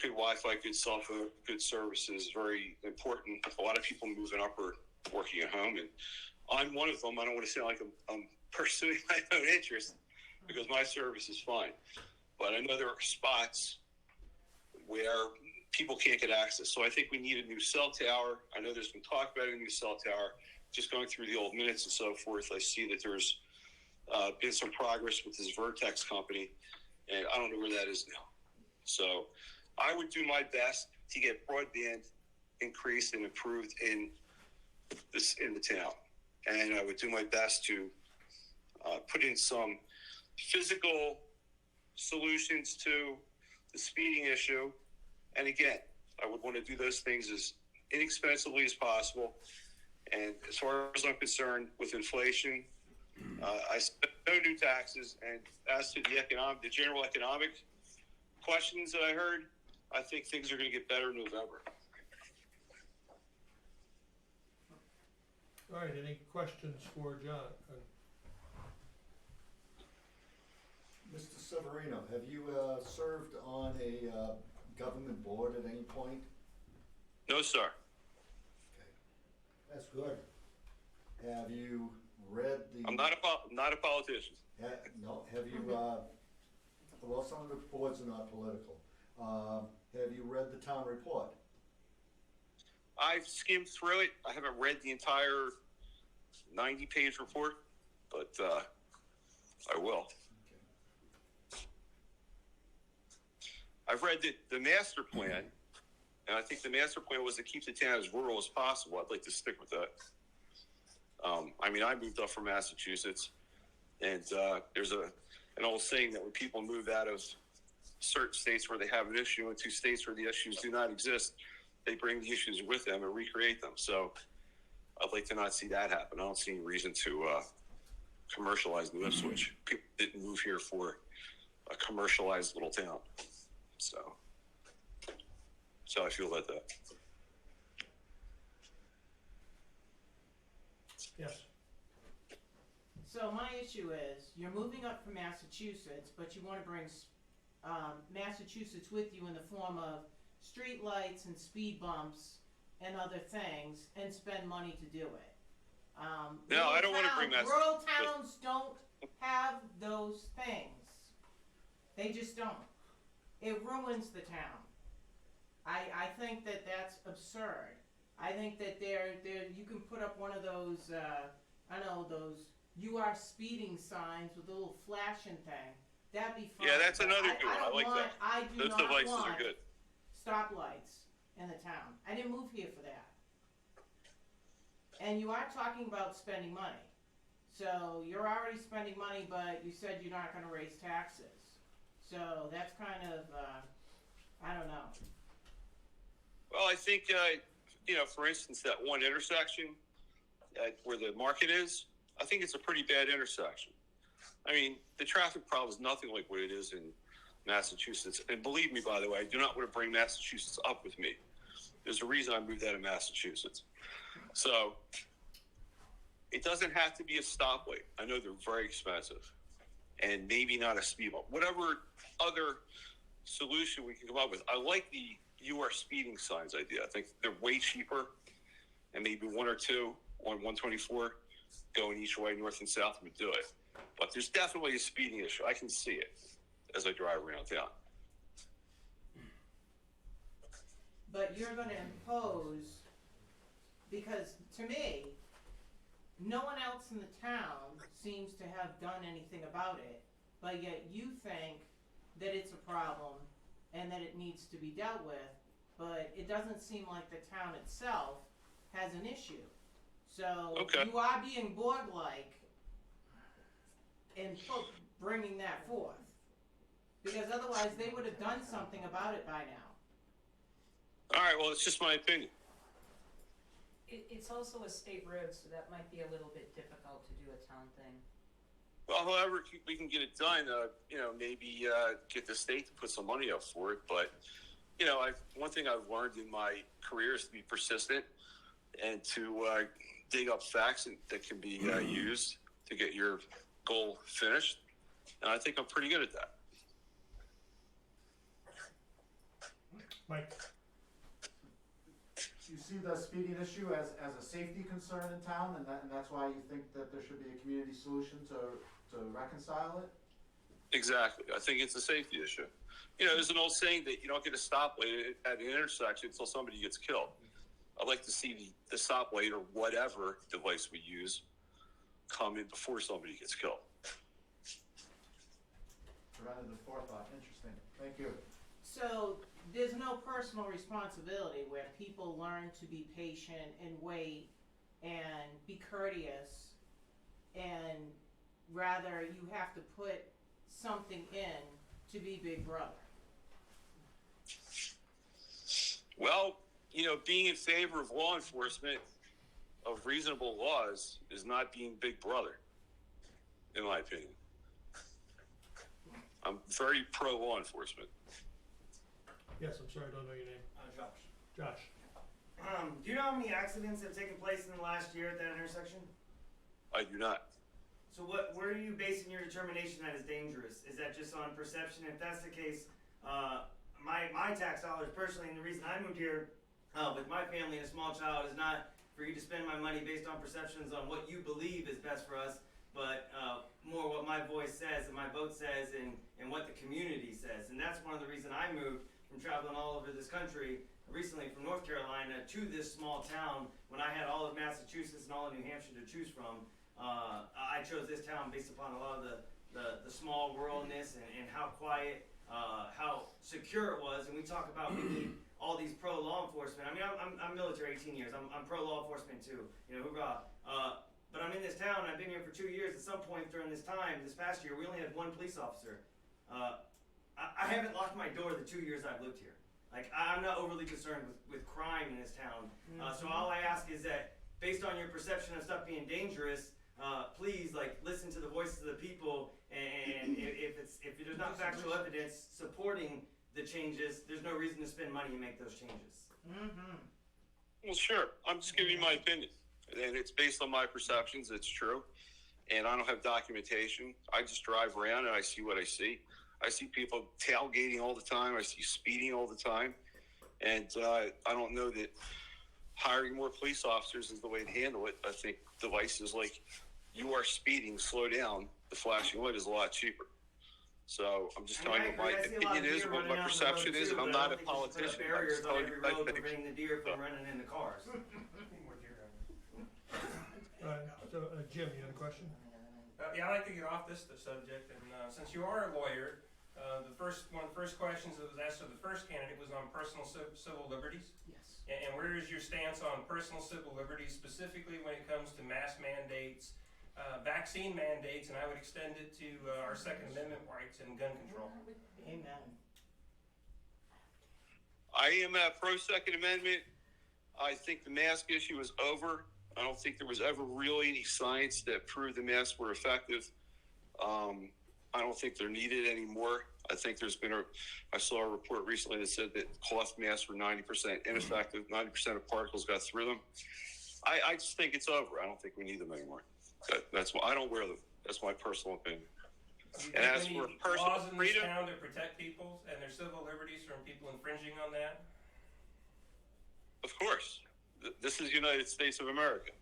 good Wi-Fi, good cell phone, good services is very important. A lot of people moving up are working at home. And I'm one of them. I don't want to sound like I'm pursuing my own interest because my service is fine. But I know there are spots where people can't get access. So I think we need a new cell tower. I know there's been talk about a new cell tower. Just going through the old minutes and so forth, I see that there's been some progress with this Vertex company, and I don't know where that is now. So I would do my best to get broadband increased and improved in the town. And I would do my best to put in some physical solutions to the speeding issue. And again, I would want to do those things as inexpensively as possible. And as far as I'm concerned, with inflation, I spent no new taxes. And as to the general economic questions that I heard, I think things are going to get better in November. All right, any questions for John? Mr. Severino, have you served on a government board at any point? No, sir. That's good. Have you read the? I'm not a politician. No. Have you? Well, some of the boards are not political. Have you read the town report? I've skimmed through it. I haven't read the entire 90-page report, but I will. Okay. I've read the master plan, and I think the master plan was to keep the town as rural as possible. I'd like to stick with that. I moved up from Massachusetts, and there's an old saying that when people move out of certain states where they have an issue into states where the issues do not exist, they bring the issues with them and recreate them. So I'd like to not see that happen. I don't see any reason to commercialize New Ipswich. People didn't move here for a commercialized little town. So that's how I feel about that. Yes. So my issue is, you're moving up from Massachusetts, but you want to bring Massachusetts with you in the form of street lights and speed bumps and other things, and spend money to do it. No, I don't want to bring Massachusetts. Rural towns don't have those things. They just don't. It ruins the town. I think that that's absurd. I think that you can put up one of those, those "you are speeding" signs with a little flashing thing. That'd be fun. Yeah, that's another good one. I like that. I do Those not devices want are good. stoplights in the town. I didn't move here for that. And you are talking about spending money. So you're already spending money, but you said you're not going to raise taxes. So that's kind of, I don't know. Well, I think, for instance, that one intersection where the market is, I think it's a pretty bad intersection. I mean, the traffic problem is nothing like what it is in Massachusetts. And believe me, by the way, I do not want to bring Massachusetts up with me. There's a reason I moved out of Massachusetts. So it doesn't have to be a stoplight. I know they're very expensive. And maybe not a speed bump. Whatever other solution we can come up with. I like the "you are speeding" signs idea. I think they're way cheaper, and maybe one or two on 124 going each way, north and south, would do it. But there's definitely a speeding issue. I can see it as I drive around town. But you're gonna impose, because to me, no one else in the town seems to have done anything about it, but yet you think that it's a problem and that it needs to be dealt with, but it doesn't seem like the town itself has an issue. So Okay. you are being board-like in bringing that forth, because otherwise they would have done something about it by now. All right, well, it's just my opinion. It's also a state road, so that might be a little bit difficult to do a town thing. Well, however we can get it done, maybe get the state to put some money up for it. But, one thing I've learned in my career is to be persistent and to dig up facts that can be used to get your goal finished. And I think I'm pretty good at that. Mike? You see the speeding issue as a safety concern in town, and that's why you think that there should be a community solution to reconcile it? Exactly. I think it's a safety issue. There's an old saying that you don't get a stoplight at an intersection until somebody gets killed. I'd like to see the stoplight or whatever device we use come in before somebody gets killed. Preventative forethought. Interesting. Thank you. So there's no personal responsibility where people learn to be patient and wait and be courteous, and rather you have to put something in to be Big Brother. Well, being in favor of law enforcement, of reasonable laws, is not being Big Brother, in my opinion. I'm very pro law enforcement. Yes, I'm sorry, I don't know your name. Josh. Josh? Do you know how many accidents have taken place in the last year at that intersection? I do not. So where are you basing your determination that is dangerous? Is that just on perception? If that's the case, my tax dollars personally, and the reason I moved here with my family and a small child is not for you to spend my money based on perceptions on what you believe is best for us, but more what my voice says and my vote says and what the community says. And that's one of the reasons I moved from traveling all over this country, recently from North Carolina to this small town when I had all of Massachusetts and all of New Hampshire to choose from. I chose this town based upon a lot of the small worldness and how quiet, how secure it was. And we talk about we need all these pro law enforcement. I mean, I'm military 18 years. I'm pro law enforcement too. Hoorah. But I'm in this town. I've been here for 2 years. At some point during this time, this past year, we only had one police officer. I haven't locked my door the 2 years I've lived here. Like, I'm not overly concerned with crime in this town. So all I ask is that, based on your perception of stuff being dangerous, please, listen to the voices of the people. And if there's not factual evidence supporting the changes, there's no reason to spend money and make those changes. Mm-hmm. Well, sure. I'm just giving you my opinion. And it's based on my perceptions. It's true. And I don't have documentation. I just drive around and I see what I see. I see people tailgating all the time. I see speeding all the time. And I don't know that hiring more police officers is the way to handle it. I think devices like "you are speeding, slow down," the flashing light is a lot cheaper. So I'm just telling you what my opinion is, what my perception is, and I'm not a politician. Barriers on every road preventing the deer from running in the cars. Jim, you had a question? Yeah, I'd like to get off this subject, and since you are a lawyer, one of the first questions that was asked of the first candidate was on personal civil liberties. Yes. And where is your stance on personal civil liberties, specifically when it comes to mask mandates, vaccine mandates, and I would extend it to our Second Amendment rights and gun control. Amen. I am pro Second Amendment. I think the mask issue is over. I don't think there was ever really any science that proved the masks were effective. I don't think they're needed anymore. I think I saw a report recently that said that cloth masks were 90% ineffective. 90% of particles got through them. I just think it's over. I don't think we need them anymore. That's why I don't wear them. That's my personal opinion. Do you And have as any for personal laws in this freedom, town to protect people and their civil liberties from people infringing on that? of course, this is United States of America.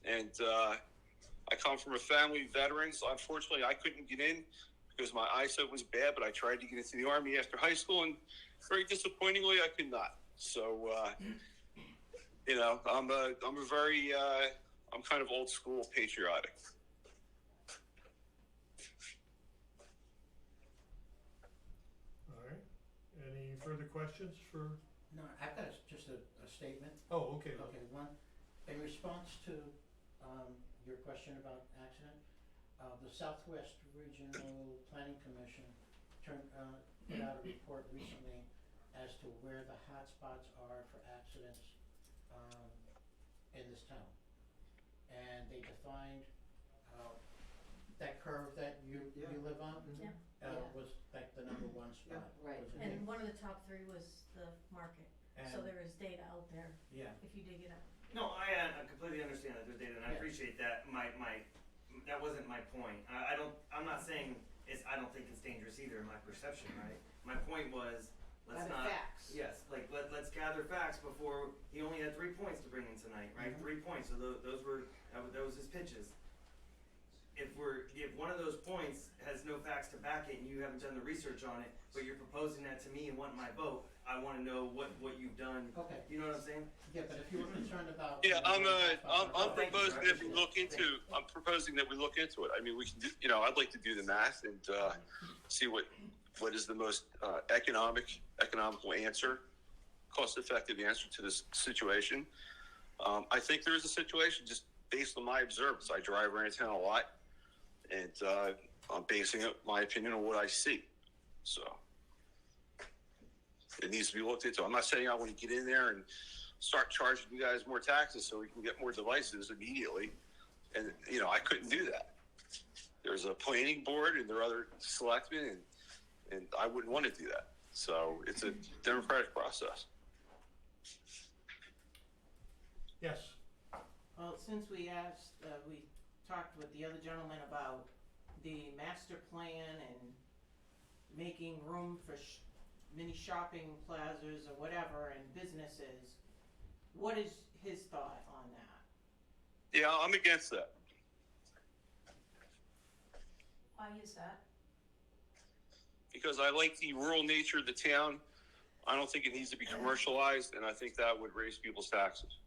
And I come from a family of veterans. Unfortunately, I couldn't get in because my eyesight was bad, but I tried to get into the Army after high school, and very disappointingly, I could not. So, I'm kind of old school patriotic. All right. Any further questions for? No, I've got just a statement. Oh, okay. Okay, one, in response to, your question about accident, the Southwest Regional Planning Commission put out a report recently as to where the hot spots are for accidents, in this town. And they defined, that curve that you live on, Yeah. was like the number one spot. Right. Was it? And one of the top three was the market, so And- there is data out there Yeah. if you dig it up. No, I completely understand that there's data, and I Yeah. appreciate that. That wasn't my point. I'm not saying I don't think it's dangerous either in my perception, right? My point was, let's Gather not. facts. Yes, like let's gather facts before he only had 3 points to bring in tonight, right? Mhm. 3 points. So that was his pitches. If one of those points has no facts to back it and you haven't done the research on it, but you're proposing that to me and want my vote, I want to know what you've done. Okay. You know what I'm saying? Yeah, but if you were concerned about. Yeah, I'm Thank you, proposing I that we appreciate look it. into. I'm proposing that we look into it. I mean, we can do. I'd like to do the math and see what is the most economical answer, cost-effective answer to this situation. I think there is a situation just based on my observance. I drive around town a lot, and I'm basing my opinion on what I see. So it needs to be looked into. I'm not saying I want to get in there and start charging you guys more taxes so we can get more devices immediately. And, I couldn't do that. There's a planning board and there are other selectmen, and I wouldn't want to do that. So it's a democratic process. Yes. Well, since we talked with the other gentleman about the master plan and making room for mini shopping plazas or whatever and businesses, what is his thought on that? Yeah, I'm against that. Why is that? Because I like the rural nature of the town. I don't think it needs to be commercialized, and I think that would raise people's taxes.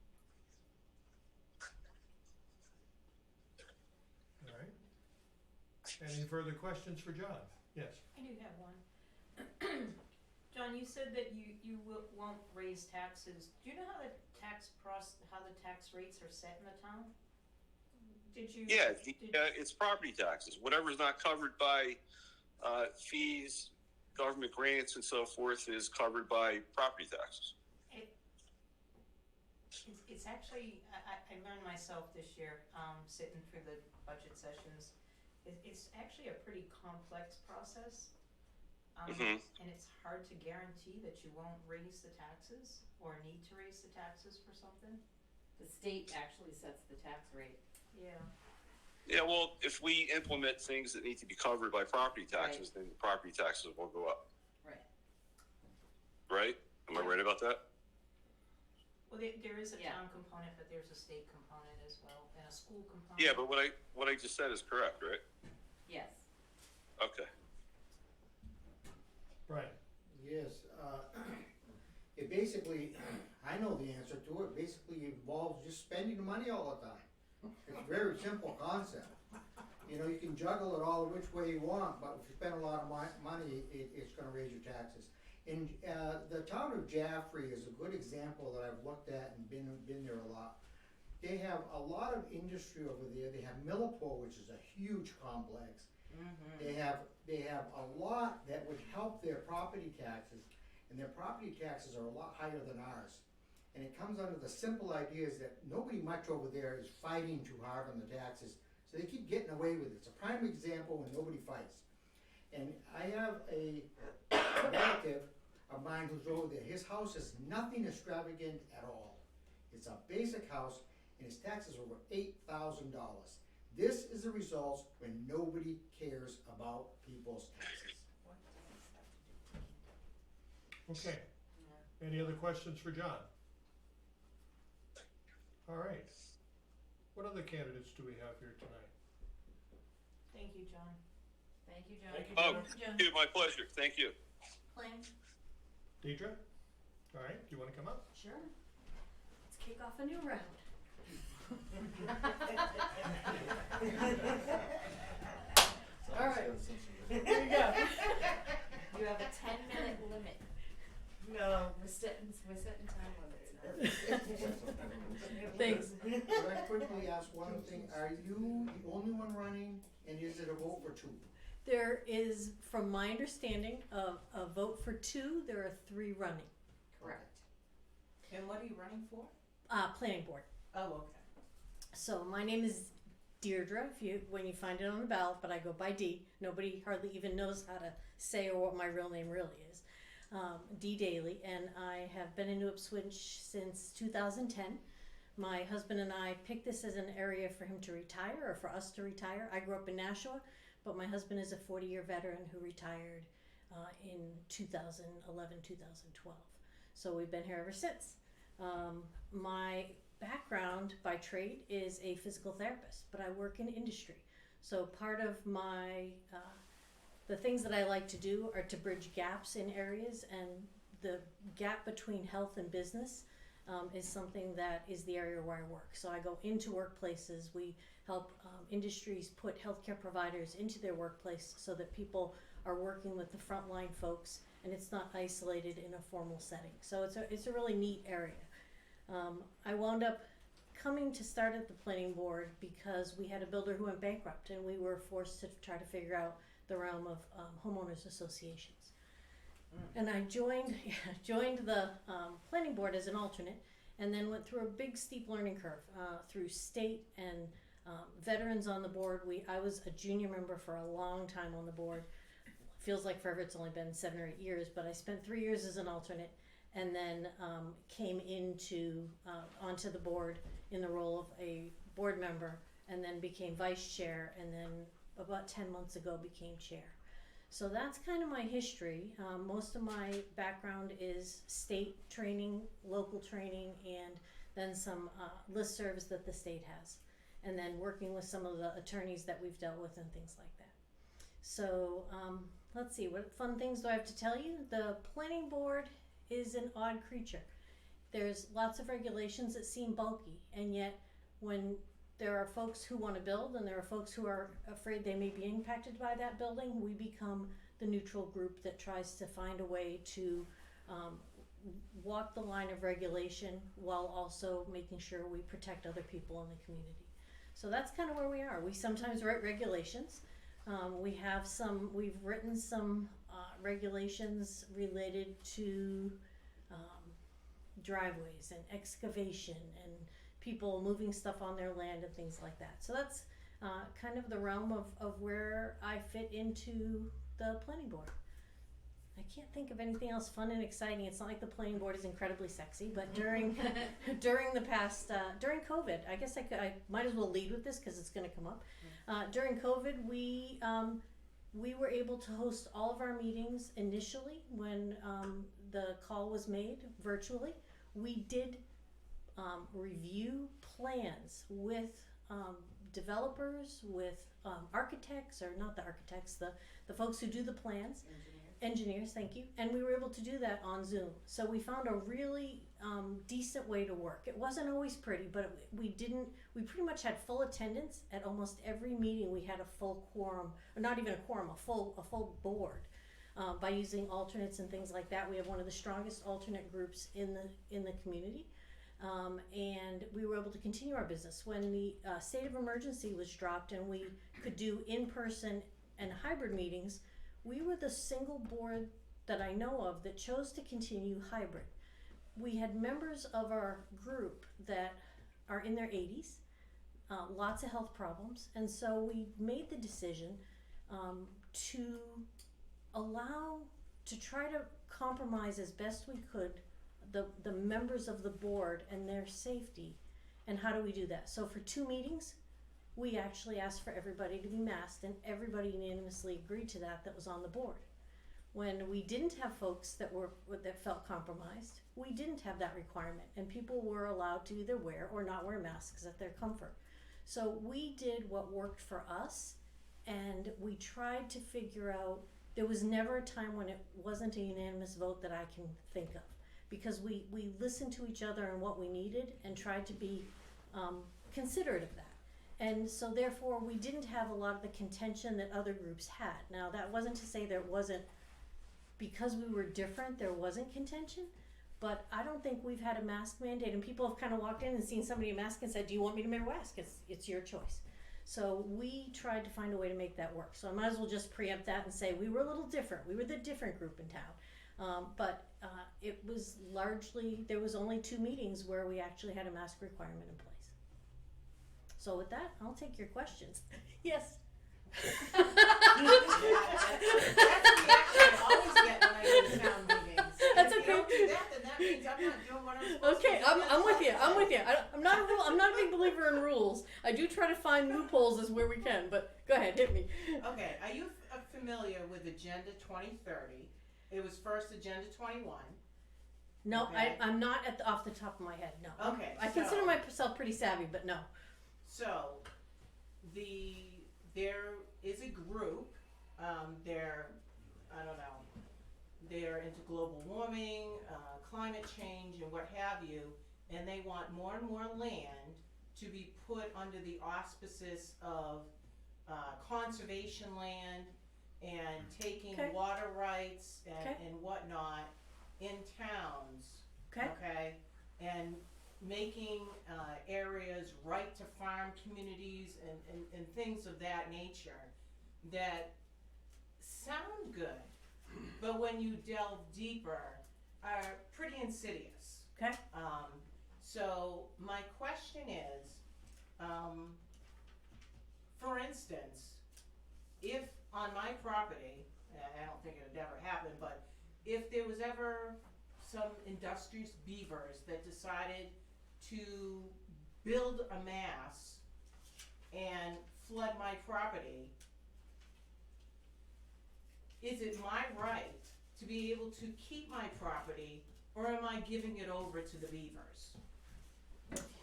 All right. Any further questions for John? Yes. I do have one. John, you said that you won't raise taxes. Do you know how the tax rates are set in the town? Did you? Yeah, it's property taxes. Whatever's not covered by fees, government grants, and so forth is covered by property taxes. It's actually, I learned myself this year, sitting through the budget sessions. It's actually a pretty complex process. Mhm. And it's hard to guarantee that you won't raise the taxes or need to raise the taxes for something. The state actually sets the tax rate. Yeah. Yeah, well, if we implement things that need to be covered by property taxes, then the property taxes will go up. Right. Right? Am I right about that? Well, there is a Yeah. town component, but there's a state component as well, and a school component. Yeah, but what I just said is correct, right? Yes. Okay. Brian. Yes, it basically, I know the answer to it, basically involves just spending the money all the time. It's a very simple concept. You can juggle it all which way you want, but if you spend a lot of money, it's gonna raise your taxes. And, the town of Jaffrey is a good example that I've looked at and been there a lot. they have a lot of industry over there. They have Millipore, which is a huge complex. They have a lot that would help their property taxes, and their property taxes are a lot higher than ours. And it comes under the simple idea is that nobody much over there is fighting too hard on the taxes, so they keep getting away with it. It's a prime example when nobody fights. And I have a relative of mine who's over there. His house is nothing extravagant at all. It's a basic house, and his taxes are over $8,000. This is the result when nobody cares about people's taxes. Okay. Any other questions for John? All right. What other candidates do we have here tonight? Thank you, John. Thank you, John. Thank you, Oh, John. dude, my pleasure. Thank you. Lynn? Deidre? All right, do you wanna come up? Sure. Let's kick off a new round. All right. There you go. You have a 10-minute limit. No. We're setting time limits now. Thanks. Could I quickly ask one thing? Are you the only one running, and is it a vote for two? There is, from my understanding, a vote for two. There are 3 running. Correct. And what are you running for? Planning board. Oh, okay. So my name is Deirdre, when you find it on the ballot, but I go by D. Nobody hardly even knows how to say or what my real name really is. D. Daly, and I have been in New Ipswich since 2010. My husband and I picked this as an area for him to retire, or for us to retire. I grew up in Nashua, but my husband is a 40-year veteran who retired in 2011, 2012. So we've been here ever since. My background by trade is a physical therapist, but I work in industry. So part of my, the things that I like to do are to bridge gaps in areas, and the gap between health and business is something that is the area where I work. So I go into workplaces, we help industries put healthcare providers into their workplace so that people are working with the frontline folks and it's not isolated in a formal setting. So it's a really neat area. I wound up coming to start at the planning board because we had a builder who went bankrupt, and we were forced to try to figure out the realm of homeowners associations. And I joined the planning board as an alternate, and then went through a big steep learning curve through state and veterans on the board. I was a junior member for a long time on the board. Feels like forever. It's only been 7 or 8 years, but I spent 3 years as an alternate, and then came onto the board in the role of a board member, and then became vice chair, and then about 10 months ago became chair. So that's kind of my history. Most of my background is state training, local training, and then some listservs that the state has, and then working with some of the attorneys that we've dealt with and things like that. So let's see, what fun things do I have to tell you? The planning board is an odd creature. There's lots of regulations that seem bulky, and yet when there are folks who want to build and there are folks who are afraid they may be impacted by that building, we become the neutral group that tries to find a way to walk the line of regulation while also making sure we protect other people in the community. So that's kind of where we are. We sometimes write regulations. We've written some regulations related to driveways and excavation and people moving stuff on their land and things like that. So that's kind of the realm of where I fit into the planning board. I can't think of anything else fun and exciting. It's not like the planning board is incredibly sexy, but during during COVID, I guess I might as well lead with this because it's going to come up. During COVID, we were able to host all of our meetings initially when the call was made virtually. We did review plans with developers, with architects, or not the architects, the folks who do the plans. Engineers, thank you. And we were able to do that on Zoom. So we found a really decent way to work. It wasn't always pretty, but we pretty much had full attendance at almost every meeting. We had a full quorum, or not even a quorum, a full board. By using alternates and things like that. We have one of the strongest alternate groups in the community. And we were able to continue our business. When the state of emergency was dropped and we could do in-person and hybrid meetings, we were the single board that I know of that chose to continue hybrid. We had members of our group that are in their 80s, lots of health problems, and so we made the decision to try to compromise as best we could the members of the board and their safety. And how do we do that? So for 2 meetings, we actually asked for everybody to be masked, and everybody unanimously agreed to that was on the board. When we didn't have folks that felt compromised, we didn't have that requirement, and people were allowed to either wear or not wear masks at their comfort. So we did what worked for us, and we tried to figure out, there was never a time when it wasn't a unanimous vote that I can think of, because we listened to each other and what we needed and tried to be considerate of that. And so therefore we didn't have a lot of the contention that other groups had. Now that wasn't to say there wasn't, because we were different, there wasn't contention, but I don't think we've had a mask mandate, and people have kind of walked in and seen somebody in a mask and said, do you want me to wear a mask? It's your choice. So we tried to find a way to make that work. So I might as well just preempt that and say we were a little different. We were the different group in town. But it was largely, there was only 2 meetings where we actually had a mask requirement in place. So with that, I'll take your questions. Yes. That's the reaction I always get when I go to town meetings. That's If you don't okay. do that, then that means I'm not doing what I'm supposed Okay, to do. I'm with you. I'm with you. I'm not a big believer in rules. I do try to find loopholes as where we can. But go ahead, hit me. Okay, are you familiar with Agenda 2030? It was first Agenda 21. No, Okay. I'm not off the top of my head. No. Okay, I so- consider myself pretty savvy, but no. So, there is a group, they're into global warming, climate change, and what have you, and they want more and more land to be put under the auspices of conservation land and taking Okay. water rights Okay. and whatnot in towns. Okay. And making areas right to farm communities and things of that nature that sound good, but when you delve deeper are pretty insidious. Okay. So my question is, for instance, if on my property, and I don't think it would ever happen, but if there was ever some industrious beavers that decided to build a mass and flood my property, is it my right to be able to keep my property, or am I giving it over to the beavers?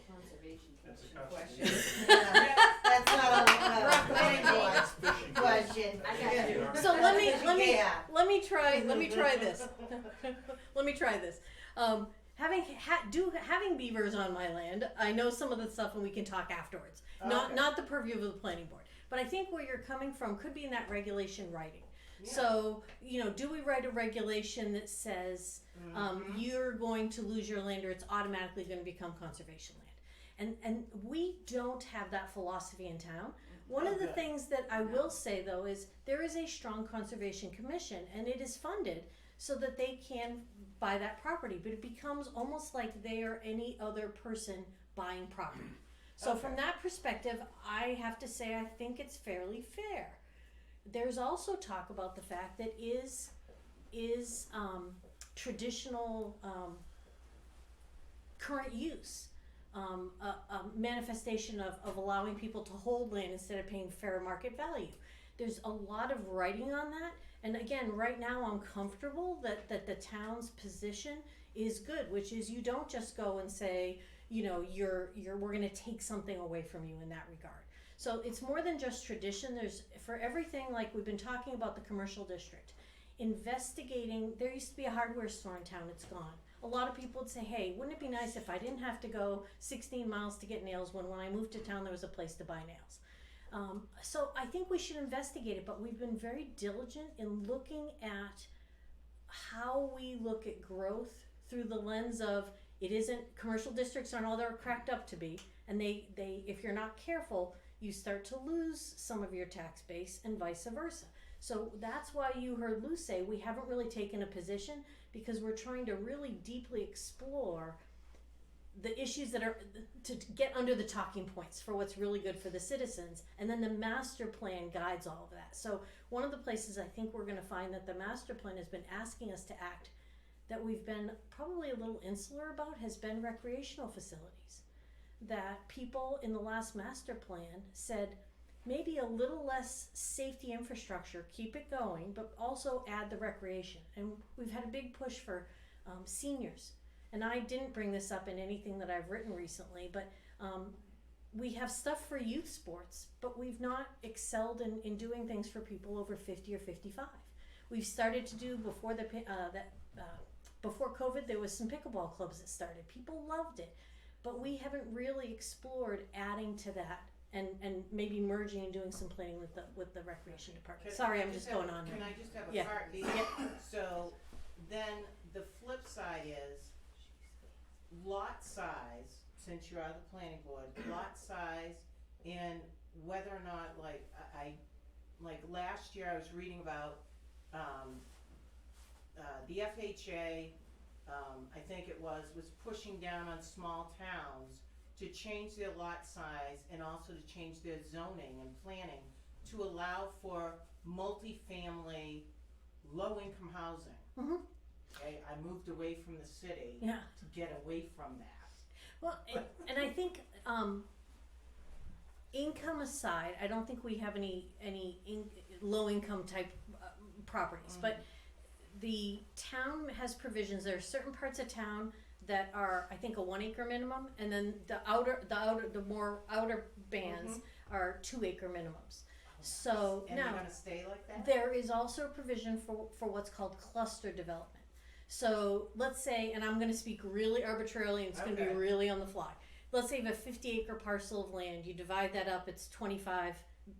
Conservation That's a question. That's not a planning board question. I got you. So let me try this. Let me try this. Having beavers on my land, I know some of the stuff, and we can talk afterwards. Okay. Not the purview of the planning board, but I think where you're coming from could be in that regulation writing. Yeah. So, do we write a regulation that says you're going to lose your land, or it's automatically going to become conservation land? And we don't have that philosophy in town. One of the Okay. things that I will say, though, is there is a strong conservation commission, and it is funded so that they can buy that property, but it becomes almost like they are any other person buying property. So Okay. from that perspective, I have to say I think it's fairly fair. There's also talk about the fact that is traditional current use a manifestation of allowing people to hold land instead of paying fair market value. There's a lot of writing on that, and again, right now I'm comfortable that the town's position is good, which is you don't just go and say, we're going to take something away from you in that regard. So it's more than just tradition. There's, for everything, like we've been talking about the commercial district, investigating. There used to be a hardware store in town, it's gone. A lot of people would say, hey, wouldn't it be nice if I didn't have to go 16 miles to get nails when I moved to town there was a place to buy nails. So I think we should investigate it, but we've been very diligent in looking at how we look at growth through the lens of, It isn't, commercial districts aren't all they're cracked up to be, and they, if you're not careful, you start to lose some of your tax base and vice versa. So that's why you heard Lou say we haven't really taken a position, because we're trying to really deeply explore the issues that are, to get under the talking points for what's really good for the citizens, and then the master plan guides all of that. So one of the places I think we're gonna find that the master plan has been asking us to act, that we've been probably a little insular about, has been recreational facilities. That people in the last master plan said, maybe a little less safety infrastructure, keep it going, but also add the recreation. And we've had a big push for seniors. And I didn't bring this up in anything that I've written recently, but we have stuff for youth sports, but we've not excelled in doing things for people over 50 or 55. We've started to do, before before COVID, there was some pickleball clubs that started. People loved it, but we haven't really explored adding to that and maybe merging and doing some planning with the recreation department. Sorry, I'm just going on here. Can I just have a Yeah. heartbeat? So then the flip side is lot size, since you're on the planning board, lot size, and whether or not, like, I like last year I was reading about the FHA, I think it was pushing down on small towns to change their lot size and also to change their zoning and planning to allow for multifamily, low-income housing. Mm-hmm. Okay, I moved away from the city Yeah. to get away from that. Well, and I think income aside, I don't think we have any low income type properties, but the town has provisions. There are certain parts of town that are, I think, a 1 acre minimum, and then the more outer bands are 2 acre minimums. So And now they're gonna stay like that? there is also a provision for what's called cluster development. So let's say, and I'm going to speak really arbitrarily, and it's going to be Okay. really on the fly. Let's say you have a 50 acre parcel of land. You divide that up, it's 25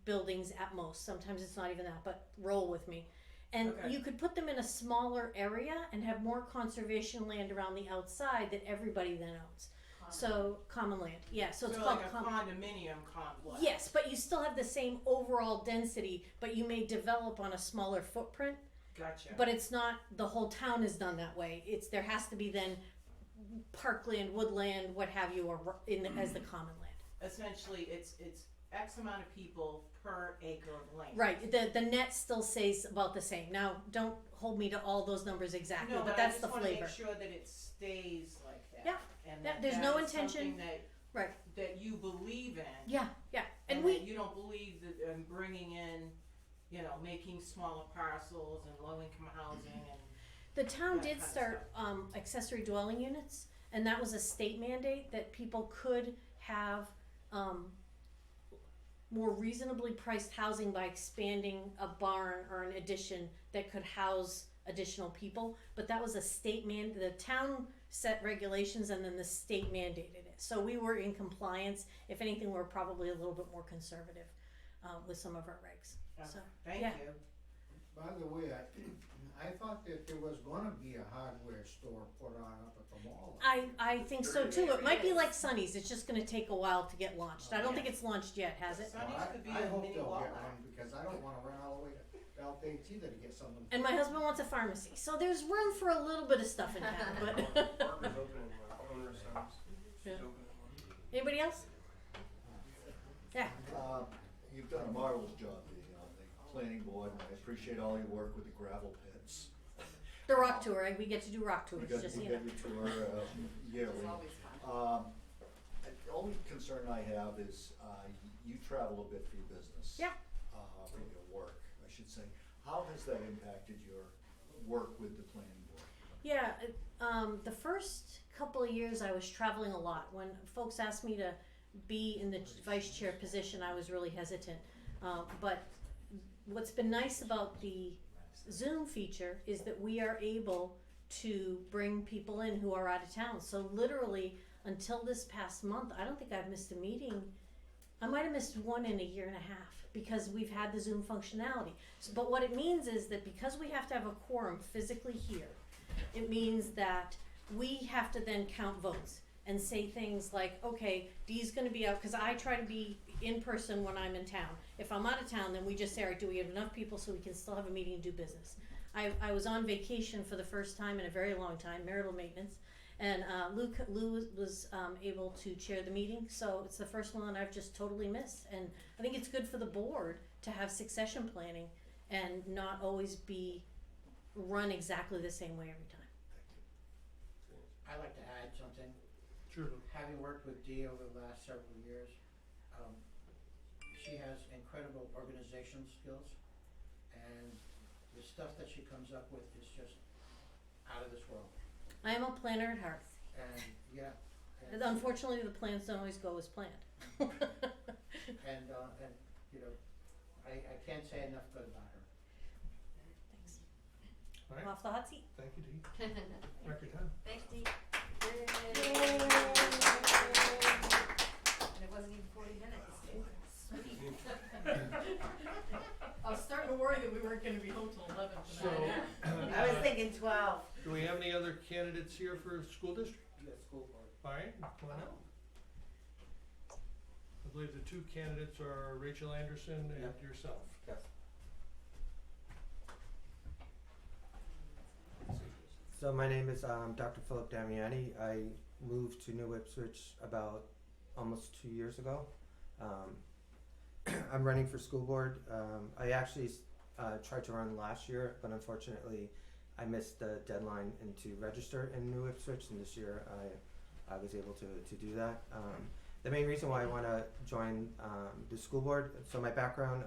buildings at most. Sometimes it's not even that, but roll with me. And Okay. you could put them in a smaller area and have more conservation land around the outside that everybody then owns. So common land, yeah. So it's called like a condominium complex. Yes, but you still have the same overall density, but you may develop on a smaller footprint. Gotcha. But it's not, the whole town is done that way. There has to be then parkland, woodland, what have you, or as the common land. Essentially, it's X amount of people per acre of land. Right. The net still stays about the same. Now, don't hold me to all those numbers exactly, No, but but that's I the just want flavor. to make sure that it stays like that. Yeah. And Yeah, that there's that no is intention- something that Right. that you believe in. Yeah, yeah. And that we, you don't believe that in bringing in, making smaller parcels and low income housing and the town that did kind of start accessory dwelling units, and that was a state mandate that people could have more reasonably priced housing by expanding a barn or an addition that could house additional people. But that was a state the town set regulations, and then the state mandated it. So we were in compliance. If anything, we're probably a little bit more conservative with some of our regs. So thank yeah. you. By the way, I thought that there was gonna be a hardware store put on up at the mall. I think so too. It might be like Sunny's. It's just going to take a while to get launched. I don't think it's launched yet, has it? Sunny's could be I a hope mini they'll get Walmart. one, because I don't wanna run all the way to Bellpates either to get something. And my husband wants a pharmacy, so there's room for a little bit of stuff in town. But Parker's opening one, owner's house. She's Yeah. opening one. anybody else? Yeah. You've done a marvelous job being on the planning board, and I appreciate all your work with the gravel pits. The rock tour. We get to do rock You tours. get, Just you you know. get your tour yearly. The only concern I have is you travel a bit for your business. Yeah. For your work, I should say. How has that impacted your work with the planning board? Yeah. The first couple of years, I was traveling a lot. When folks asked me to be in the vice chair position, I was really hesitant. But what's been nice about the Zoom feature is that we are able to bring people in who are out of town. So literally, until this past month, I don't think I've missed a meeting. I might have missed one in a year and a half because we've had the Zoom functionality. So, but what it means is that because we have to have a quorum physically here, it means that we have to then count votes and say things like, okay, Dee's gonna be out, cause I try to be in person when I'm in town. If I'm out of town, then we just say, all right, do we have enough people so we can still have a meeting and do business? I was on vacation for the first time in a very long time, marital maintenance, and Lou was able to chair the meeting, so it's the first one I've just totally missed. And I think it's good for the board to have succession planning and not always be run exactly the same way every time. I'd like to add something. Sure. Having worked with Dee over the last several years, she has incredible organizational skills, and the stuff that she comes up with is just out of this world. I am a planner at heart. And yeah. And unfortunately, the plans don't always go as planned. And you know, I can't say enough good about her. Thanks. All right. I'm off the hot seat. Thank you, Dee. Record time. Thanks, Dee. And it wasn't even 40 minutes. Sweet. I was starting to worry that we weren't gonna be home till 11 So, I was thinking 12. do we have any other candidates here for school district? Yeah, school board. All right, come on out. I believe the two candidates are Rachel Anderson and Yep. yourself. Yes. So my name is Dr. Philip Damiani. I moved to New Ipswich about almost 2 years ago. I'm running for school board. I actually tried to run last year, but unfortunately I missed the deadline and to register in New Ipswich, and this year I was able to do that. The main reason why I want to join the school board, so my background,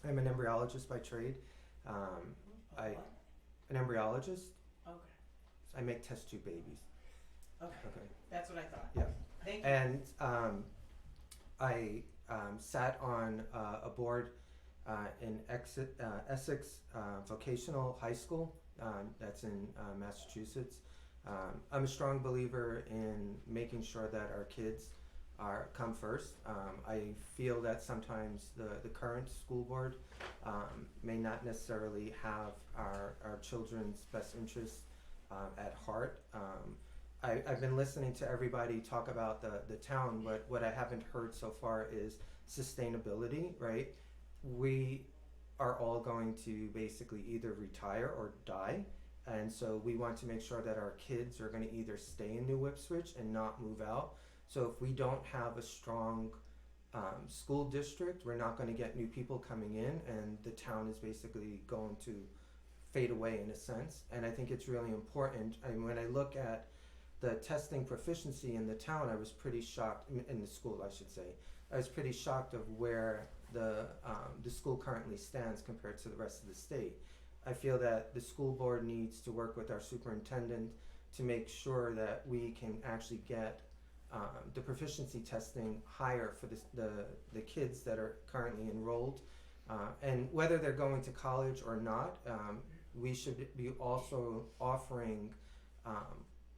I'm an embryologist by trade. An embryologist. Okay, I make test tube babies. okay, Okay. that's what I thought. Yeah. Thank you. And I sat on a board in Essex Vocational High School, that's in Massachusetts. I'm a strong believer in making sure that our kids come first. I feel that sometimes the current school board may not necessarily have our children's best interests at heart. I've been listening to everybody talk about the town, but what I haven't heard so far is sustainability, right? We are all going to basically either retire or die, and so we want to make sure that our kids are going to either stay in New Ipswich and not move out. So if we don't have a strong school district, we're not going to get new people coming in, and the town is basically going to fade away in a sense. And I think it's really important. I mean, when I look at the testing proficiency in the town, I was pretty shocked, in the school I should say, I was pretty shocked of where the school currently stands compared to the rest of the state. I feel that the school board needs to work with our superintendent to make sure that we can actually get the proficiency testing higher for the kids that are currently enrolled. And whether they're going to college or not, we should be also offering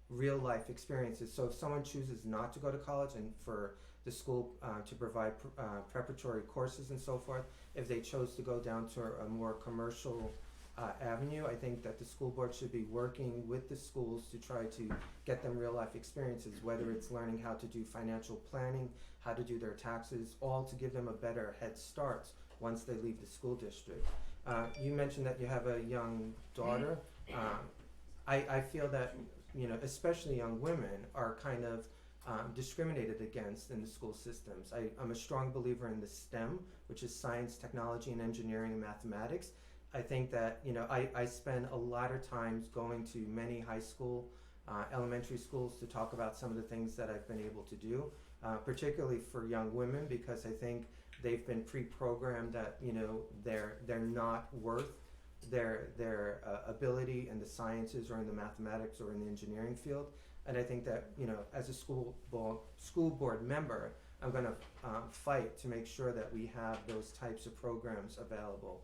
real life experiences. So if someone chooses not to go to college and for the school to provide preparatory courses and so forth, if they chose to go down to a more commercial avenue, I think that the school board should be working with the schools to try to get them real life experiences, whether it's learning how to do financial planning, how to do their taxes, all to give them a better head start once they leave the school district. You mentioned that you have a young daughter. I feel that, you know, especially young women are kind of discriminated against in the school systems. I'm a strong believer in the STEM, which is science, technology, and engineering and mathematics. I think that, you know, I spend a lot of times going to many high school, elementary schools to talk about some of the things that I've been able to do, particularly for young women, because I think they've been pre-programmed that, you know, they're not worth their ability in the sciences or in the mathematics or in the engineering field. And I think that, you know, as a school board member, I'm going to fight to make sure that we have those types of programs available.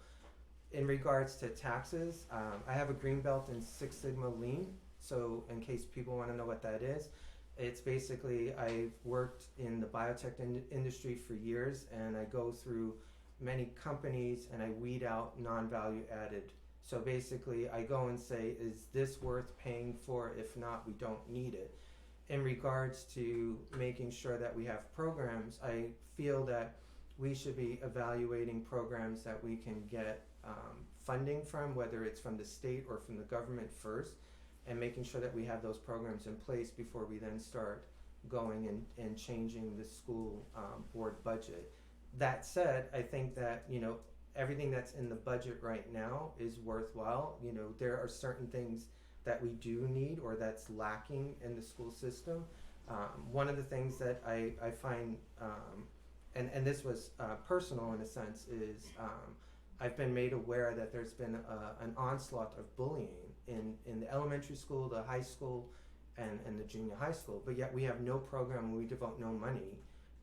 In regards to taxes, I have a green belt in Six Sigma Lean. So in case people want to know what that is, it's basically, I've worked in the biotech industry for years, and I go through many companies and I weed out non-value added So basically, I go and say, is this worth paying for? If not, we don't need it. In regards to making sure that we have programs, I feel that we should be evaluating programs that we can get funding from, whether it's from the state or from the government first, and making sure that we have those programs in place before we then start going and changing the school board budget. That said, I think that, you know, everything that's in the budget right now is worthwhile. You know, there are certain things that we do need or that's lacking in the school system. One of the things that I find, and this was personal in a sense, is I've been made aware that there's been an onslaught of bullying in the elementary school, the high school, and the junior high school, but yet we have no program where we devote no money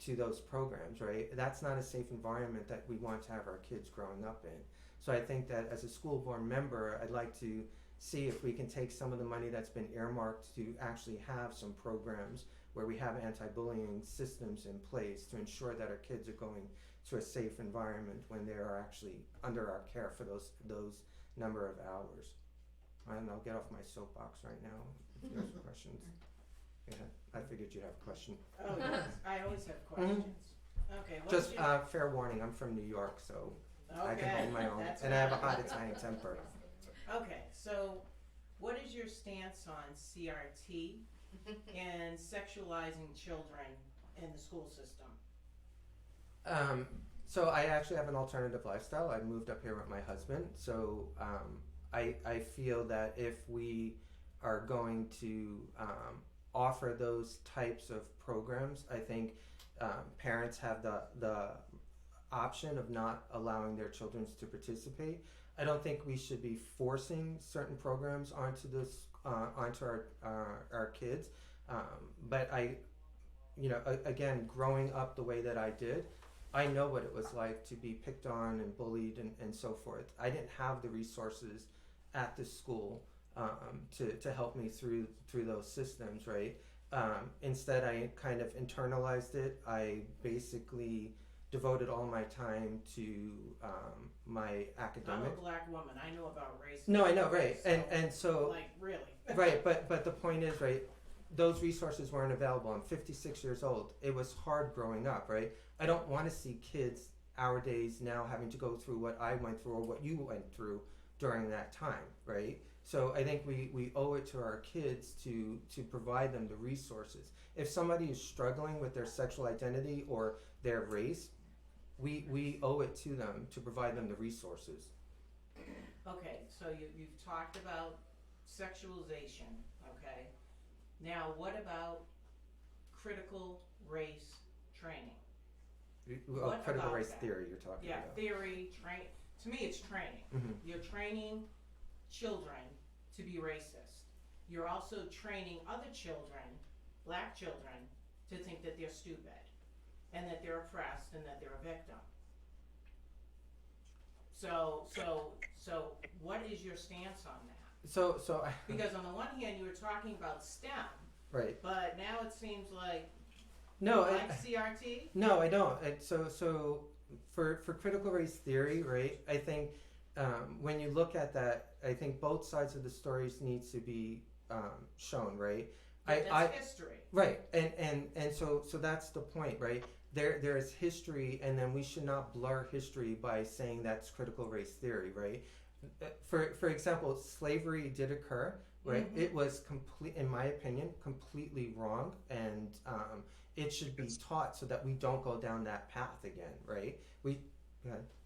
to those programs, right? That's not a safe environment that we want to have our kids growing up in. So I think that as a school board member, I'd like to see if we can take some of the money that's been earmarked to actually have some programs where we have anti-bullying systems in place to ensure that our kids are going to a safe environment when they are actually under our care for those number of hours. And I'll get off my soapbox right now if there's questions. Yeah, I figured you'd have a question. Oh, yes, I always have questions. Okay, what's Just your, fair warning, I'm from New York, so I can okay, hold my own, that's and I have a fine. hot Italian temper. Okay, so what is your stance on CRT and sexualizing children in the school system? So I actually have an alternative lifestyle. I moved up here with my husband, so I feel that if we are going to offer those types of programs, I think parents have the option of not allowing their children to participate. I don't think we should be forcing certain programs onto onto our kids, but again, growing up the way that I did, I know what it was like to be picked on and bullied and so forth. I didn't have the resources at the school to help me through those systems, right? Instead, I kind of internalized it. I basically devoted all my time to my academic. I'm a black woman. I know about race. No, I know, right? So, And so like, really. right, but the point is, right, those resources weren't available. I'm 56 years old. It was hard growing up, right? I don't want to see kids our days now having to go through what I went through or what you went through during that time, right? So I think we owe it to our kids to provide them the resources. If somebody is struggling with their sexual identity or their race, we owe it to them to provide them the resources. Okay, so you've talked about sexualization, okay? Now, what about critical race training? What Critical about race that? theory you're talking Yeah, about. theory, to me it's training. Mhm. You're training children to be racist. You're also training other children, black children, to think that they're stupid and that they're oppressed and that they're a victim. So what is your stance on that? So Because on the one hand, you were talking about STEM, right. but now it seems like No, you like CRT? No, I don't. So for critical race theory, right? I think when you look at that, I think both sides of the stories needs to be shown, right? That's history. Right, and so that's the point, right? There is history, and then we should not blur history by saying that's critical race theory, right? For example, slavery did occur, right? Mhm. It was in my opinion, completely wrong, and it should be taught so that we don't go down that path again, right?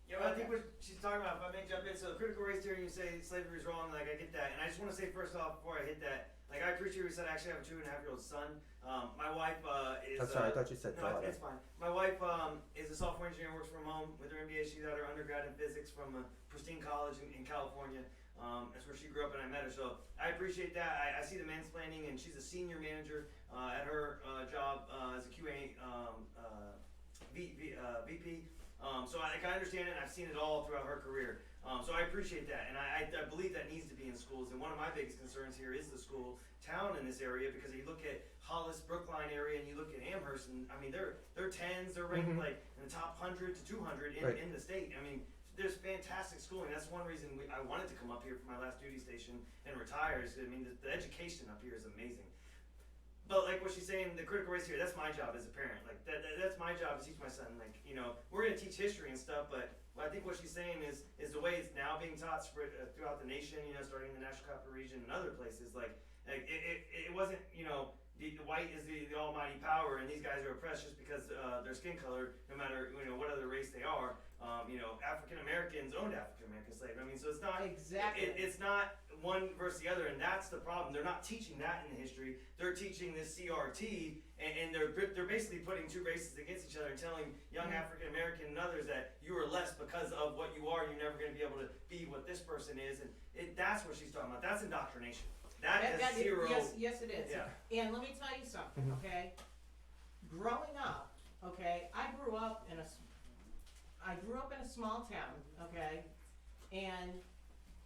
Yeah, well, I think what she's talking about, if I may jump in, so critical race theory, you say slavery is wrong, like I get that, and I just want to say first off, before I hit that, like I appreciate what you said, I actually have a 2.5-year-old son. My wife is. I'm sorry, I thought you said no, daughter. it's fine. My wife is a software engineer, works from home with her MBA. She got her undergrad in physics from a pristine college in California. That's where she grew up, and I met her. So I appreciate that. I see the mansplaining, and she's a senior manager at her job as a QA VP. So I can understand it, and I've seen it all throughout her career. So I appreciate that, and I believe that needs to be in schools. And one of my biggest concerns here is the school town in this area, because if you look at Hollis, Brookline area, and you look at Amherst, and I mean they're tens, they're ranked like in the top 100 to 200 in the state. I mean, there's fantastic schooling. That's one reason I wanted to come up here for my last duty station and retire. I mean, the education up here is amazing. But like what she's saying, the critical race theory, that's my job as a parent. Like that's my job to teach my son. Like, you know, we're gonna teach history and stuff, but I think what she's saying is the way it's now being taught spread throughout the nation. You know, starting in the National Capital Region and other places. Like it wasn't, you know, the white is the almighty power, and these guys are oppressed just because their skin color, no matter, you know, what other race they are. You know, African Americans owned African American slaves. I mean, so it's not Exactly. It's not one versus the other, and that's the problem. They're not teaching that in history. They're teaching this CRT, and they're basically putting two races against each other and telling young African American and others that you are less because of what you are. You're never going to be able to be what this person is, and that's what she's talking about. That's indoctrination. That is zero. Yes, it is. Yeah. And let me tell you something, okay? Growing up, okay, I grew up in a small town, okay? And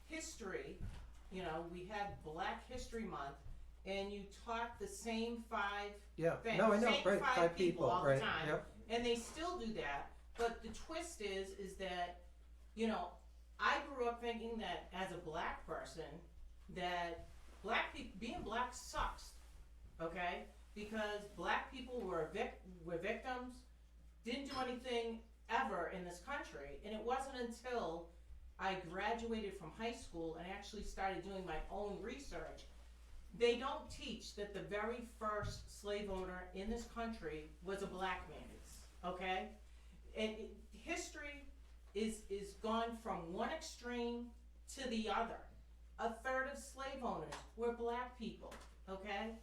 history, you know, we had Black History Month, and you taught the same five things. No, I know, same right, five people, all right, the time. yep. And they still do that, but the twist is that, you know, I grew up thinking that as a Black person, that Black people, being Black sucks, okay? Because Black people were victims, didn't do anything ever in this country, and it wasn't until I graduated from high school and actually started doing my own research. They don't teach that the very first slave owner in this country was a Black man, okay? And history is gone from one extreme to the other. A third of slave owners were Black people, okay?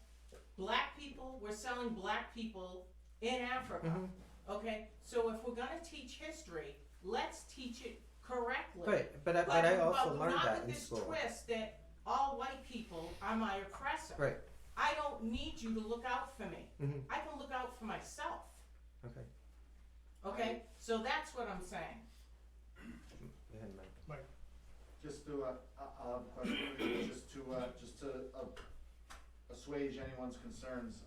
Black people were selling Black people in Africa, okay? So if we're gonna teach history, let's teach it correctly. Right, but I also learned that in school. Not with this twist that all white people are my oppressor. Right. I don't need you to look out for me. Mhm. I can look out for myself. Okay. Okay? So that's what I'm saying. Go ahead, Mike. Just to, question, just to assuage anyone's concerns,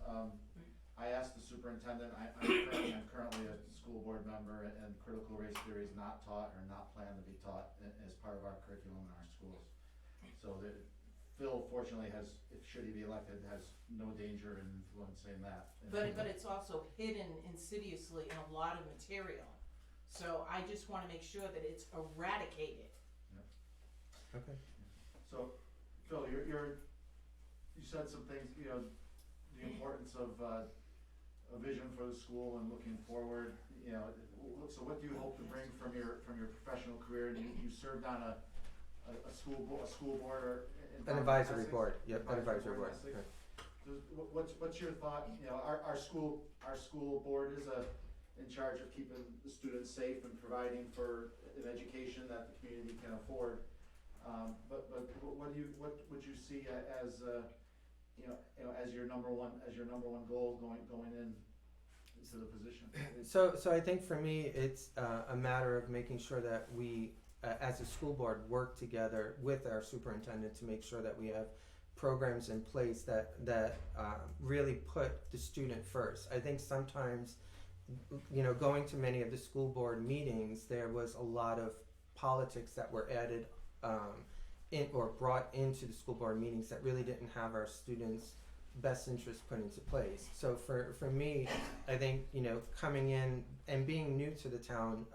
I asked the superintendent, I'm currently a school board member, and critical race theory is not taught or not planned to be taught as part of our curriculum in our schools. So that Phil fortunately has, should he be elected, has no danger in influencing that. But it's also hidden insidiously in a lot of material. So I just want to make sure that it's eradicated. Okay. So, Phil, you said some things, you know, the importance of a vision for the school and looking forward. You know, so what do you hope to bring from your professional career? You served on a school board or An advisory board. Yep, an advisory board. Right. What's your thought? You know, our school board is in charge of keeping the students safe and providing for an education that the community can afford. But what would you see as you know as your number one goal going into the position? So I think for me it's a matter of making sure that we as a school board work together with our superintendent to make sure that we have programs in place that really put the student first. I think sometimes, you know, going to many of the school board meetings, there was a lot of politics that were added in or brought into the school board meetings that really didn't have our students' best interests put into place. So for me, I think, you know, coming in and being new to the town,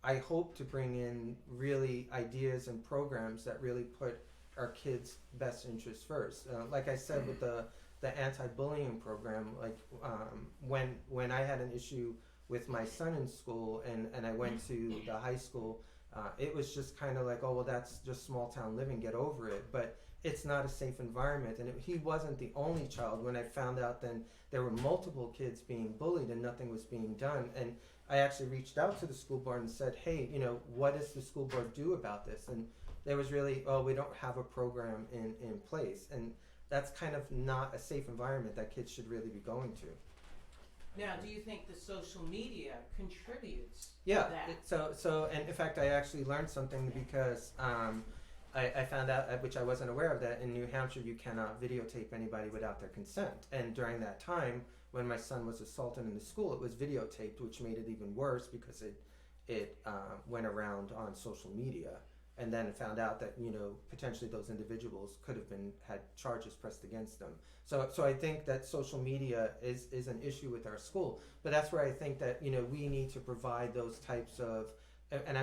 I hope to bring in really ideas and programs that really put our kids' best interests first. Like I said with the anti-bullying program, like when I had an issue with my son in school and I went to the high school, it was just kind of like, oh, well, that's just small town living, get over it. But it's not a safe environment. And he wasn't the only child. When I found out then there were multiple kids being bullied and nothing was being done. And I actually reached out to the school board and said, hey, you know, what does the school board do about this? And there was really, oh, we don't have a program in place. And that's kind of not a safe environment that kids should really be going to. Now, do you think the social media contributes Yeah, to that? so, and in fact, I actually learned something because I found out, which I wasn't aware of, that in New Hampshire you cannot videotape anybody without their consent. And during that time, when my son was assaulted in the school, it was videotaped, which made it even worse because it went around on social media, and then found out that potentially those individuals could have had charges pressed against them. So I think that social media is an issue with our school, but that's where I think that we need to provide those types of, and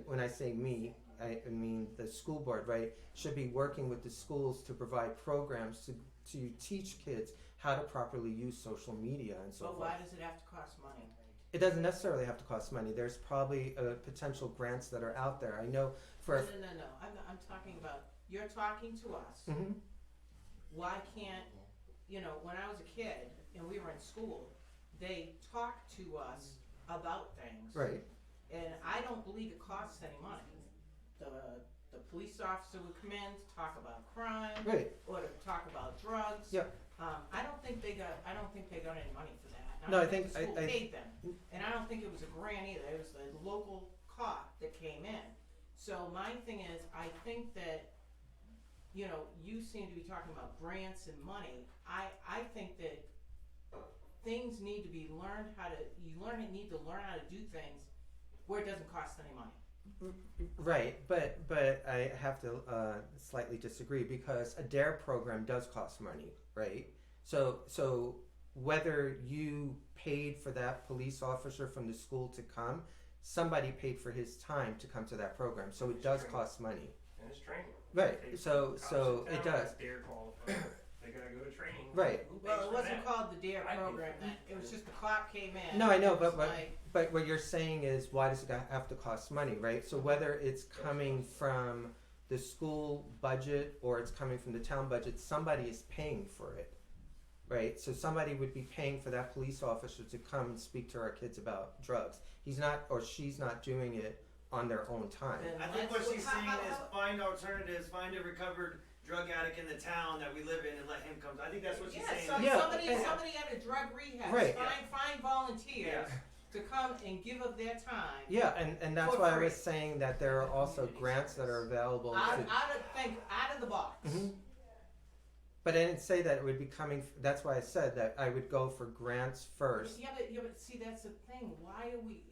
when I say me, I mean the school board, right, should be working with the schools to provide programs to teach kids how to properly use social media and so But forth. why does it have to cost money? It doesn't necessarily have to cost money. There's probably potential grants that are out there. I know for No. I'm talking about, you're talking to us. Mhm. Why can't, when I was a kid and we were in school, they talked to us about things. Right. And I don't believe it costs any money. The police officer would come in to talk about crime. Right. Or to talk about drugs. Yep. I don't think they got any money for that. No, I don't think- the school I- paid them. And I don't think it was a grant either. It was the local cop that came in. So my thing is, I think that, you seem to be talking about grants and money. I think that things need to be learned need to learn how to do things where it doesn't cost any money. Right, but I have to slightly disagree, because a DARE program does cost money, right? So whether you paid for that police officer from the school to come, somebody paid for his time to come to that program, so it does cost money. And it's training. Right, They- so cops so in it town does. that Dare qualified, they gotta go to training. Right. Who pays Well, it for wasn't that? called the DARE I paid program for then. it. It was just the cop came in. No, I know, It was but like, but what you're saying is, why does it have to cost money, right? So whether it's coming from the school budget or it's coming from the town budget, somebody is paying for it, right? So somebody would be paying for that police officer to come and speak to our kids about drugs. He's not, or she's not doing it on their own time. Then I think what let's- she's saying is find alternatives, find a recovered drug addict in the town that we live in and let him come. I think that's what she's Yeah, saying. so Yeah, somebody and- at a drug rehab, Right. find volunteers Yeah. to come and give up their time. Yeah, and that's For why I free. was saying that there are also grants that are available Out to. of the box. Mhm. But I didn't say that it would be coming. That's why I said that I would go for grants first. Yeah, but see, that's the thing. Why are we?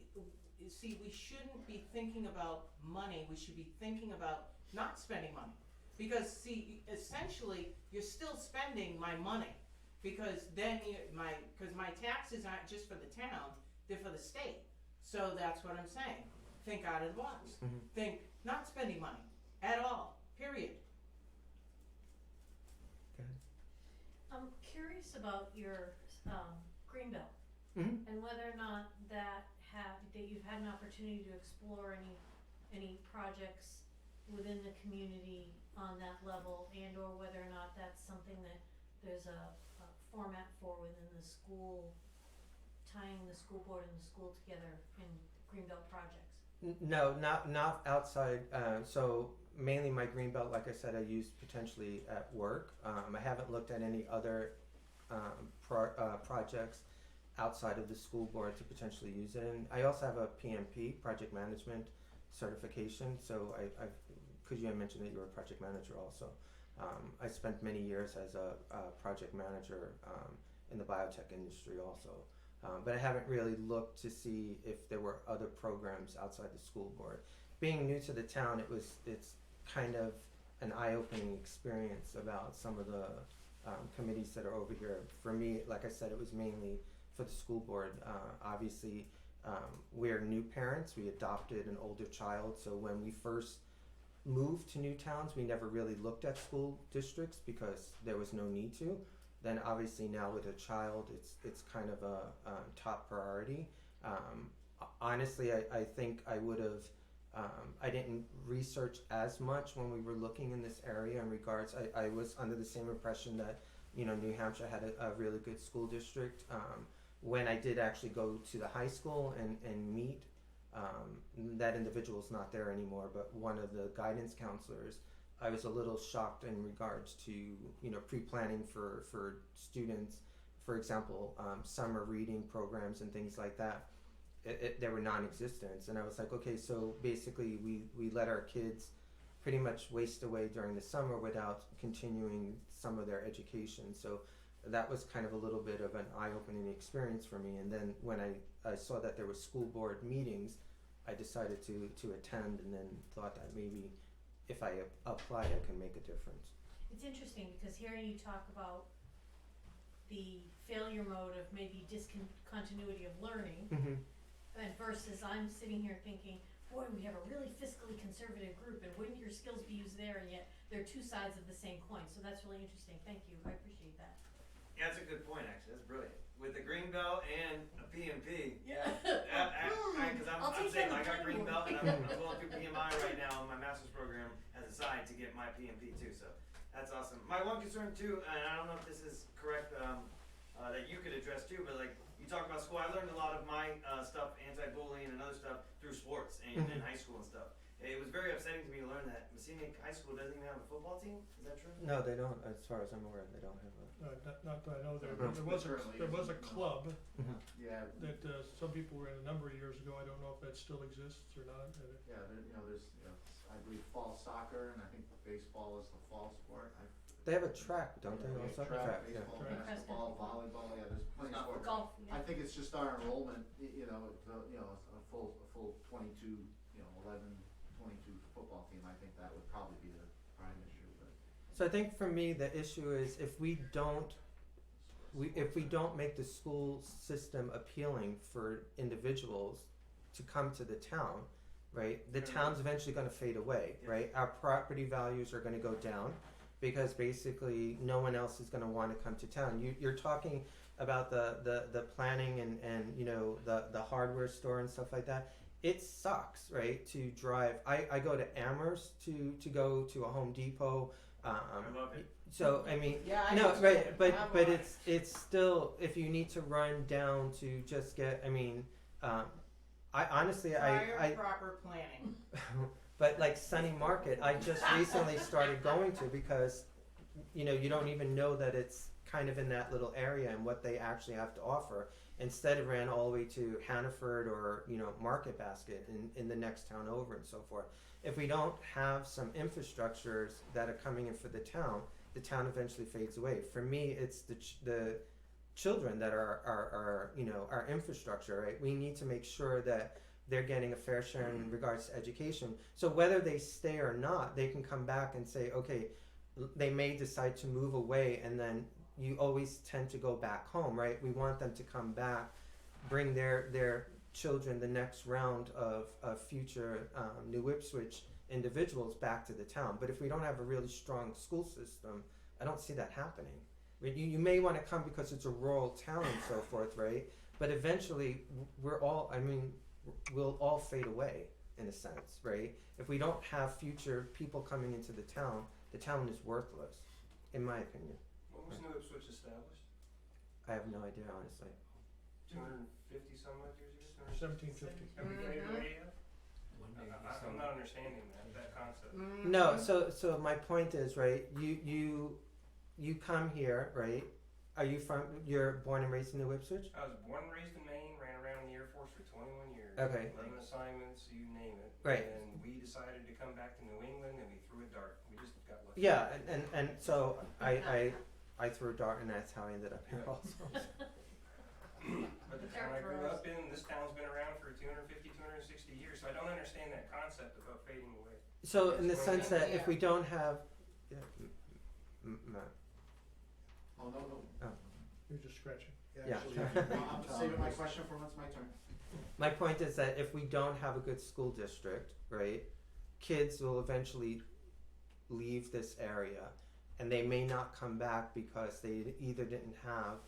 See, we shouldn't be thinking about money. We should be thinking about not spending money, because see, essentially, you're still spending my money, because then my taxes aren't just for the town; they're for the state. So that's what I'm saying. Think out of the box. Mhm. Think not spending money at all. Period. I'm curious about your Greenbelt Mhm. and whether or not that you've had an opportunity to explore any projects within the community on that level, and or whether or not that's something that there's a format for within the school, tying the school board and the school together in Greenbelt projects. No, not outside. So mainly my Greenbelt, like I said, I use potentially at work. I haven't looked at any other projects outside of the school board to potentially use it. And I also have a PMP, project management certification. So because you had mentioned that you were a project manager also. I spent many years as a project manager in the biotech industry also. But I haven't really looked to see if there were other programs outside the school board. Being new to the town, it's kind of an eye-opening experience about some of the committees that are over here. For me, like I said, it was mainly for the school board. Obviously, we're new parents. We adopted an older child, so when we first moved to new towns, we never really looked at school districts because there was no need to. Then obviously now with a child, it's kind of a top priority. Honestly, I think I would have. I didn't research as much when we were looking in this area in regards. I was under the same impression that New Hampshire had a really good school district. When I did actually go to the high school and meet, that individual's not there anymore. But one of the guidance counselors, I was a little shocked in regards to pre-planning for students, for example, summer reading programs and things like that. They were non-existent, and I was like, okay, so basically we let our kids pretty much waste away during the summer without continuing some of their education. So that was kind of a little bit of an eye-opening experience for me. And then when I saw that there was school board meetings, I decided to attend, and then thought that maybe if I apply, I can make a difference. It's interesting because hearing you talk about the failure mode of maybe discontinuity of learning, and versus I'm sitting here thinking, boy, we have a really fiscally conservative group, and wouldn't your skills be used there? And yet they're two sides of the same coin. So that's really interesting. Thank you. I appreciate that. Yeah, that's a good point, actually. That's brilliant. With the green belt and a PMP. Yeah. Because I'll I'm take saying that I got green belt and anymore. I'm going through PMI right now in my master's program as a side to get my PMP too. So that's awesome. My one concern too, and I don't know if this is correct, that you could address too, but like you talk about school, I learned a lot of my stuff, anti-bullying and other stuff through sports and in high school and stuff. It was very upsetting to me to learn that Messina High School doesn't even have a football team. Is that true? No, they don't. As far as I'm aware, they don't have a. Not that I know, there Mhm. was a club Yeah, that some people were in a number of years ago. I don't know if that still exists or not. yeah, there's, I believe fall soccer, and I think baseball is the fall sport. They have a track, don't they? Yeah, Also, track, yeah. baseball, Track. basketball, volleyball, yeah, there's plenty of sports. Golf. I think it's just our enrollment, a full 22, 11, 22 football team, I think that would probably be the prime issue, but. So I think for me the issue is if we don't make the school system appealing for individuals to come to the town, right? The town's eventually going to fade away, right? Our property values are going to go down because basically no one else is going to want to come to town. You're talking about the planning and the hardware store and stuff like that. It sucks, right? To drive. I go to Amherst to go to a Home Depot. I love it. So I mean, Yeah, I no, do right, too. but I'm on. it's still, if you need to run down to just get, I mean, I honestly Prior proper planning. but like Sunny Market, I just recently started going to because, you don't even know that it's kind of in that little area and what they actually have to offer. Instead, it ran all the way to Hannaford or Market Basket in the next town over and so forth. If we don't have some infrastructures that are coming in for the town eventually fades away. For me, it's the children that are our infrastructure, right? We need to make sure that they're getting a fair share in regards to education. So whether they stay or not, they can come back and say, okay, they may decide to move away, and then you always tend to go back home, right? We want them to come back, bring their children the next round of future New Ipswich individuals back to the town. But if we don't have a really strong school system, I don't see that happening. You may want to come because it's a rural town and so forth, right? But eventually, we'll all fade away in a sense, right? If we don't have future people coming into the town is worthless, in my opinion. When was New Ipswich established? I have no idea, honestly. 250 some odd years ago? 1750. Have we made it way yet? I'm not understanding that concept. No, so my point is, right, you come here, right? You're born and raised in New Ipswich? I was born and raised in Maine, ran around in the Air Force for 21 years. Okay. 11 assignments, you name it. Right. And we decided to come back to New England and we threw a dart. We just got lucky. Yeah, and so I threw a dart and that's how I ended up here also. But the town I grew up in, this town's been around for 250, 260 years, so I don't understand that concept about fading away. So in the sense that if we don't have, Matt. Oh, no. You're just scratching. Yeah. I'm saving my question for when it's my turn. My point is that if we don't have a good school district, right, kids will eventually leave this area and they may not come back because they either didn't have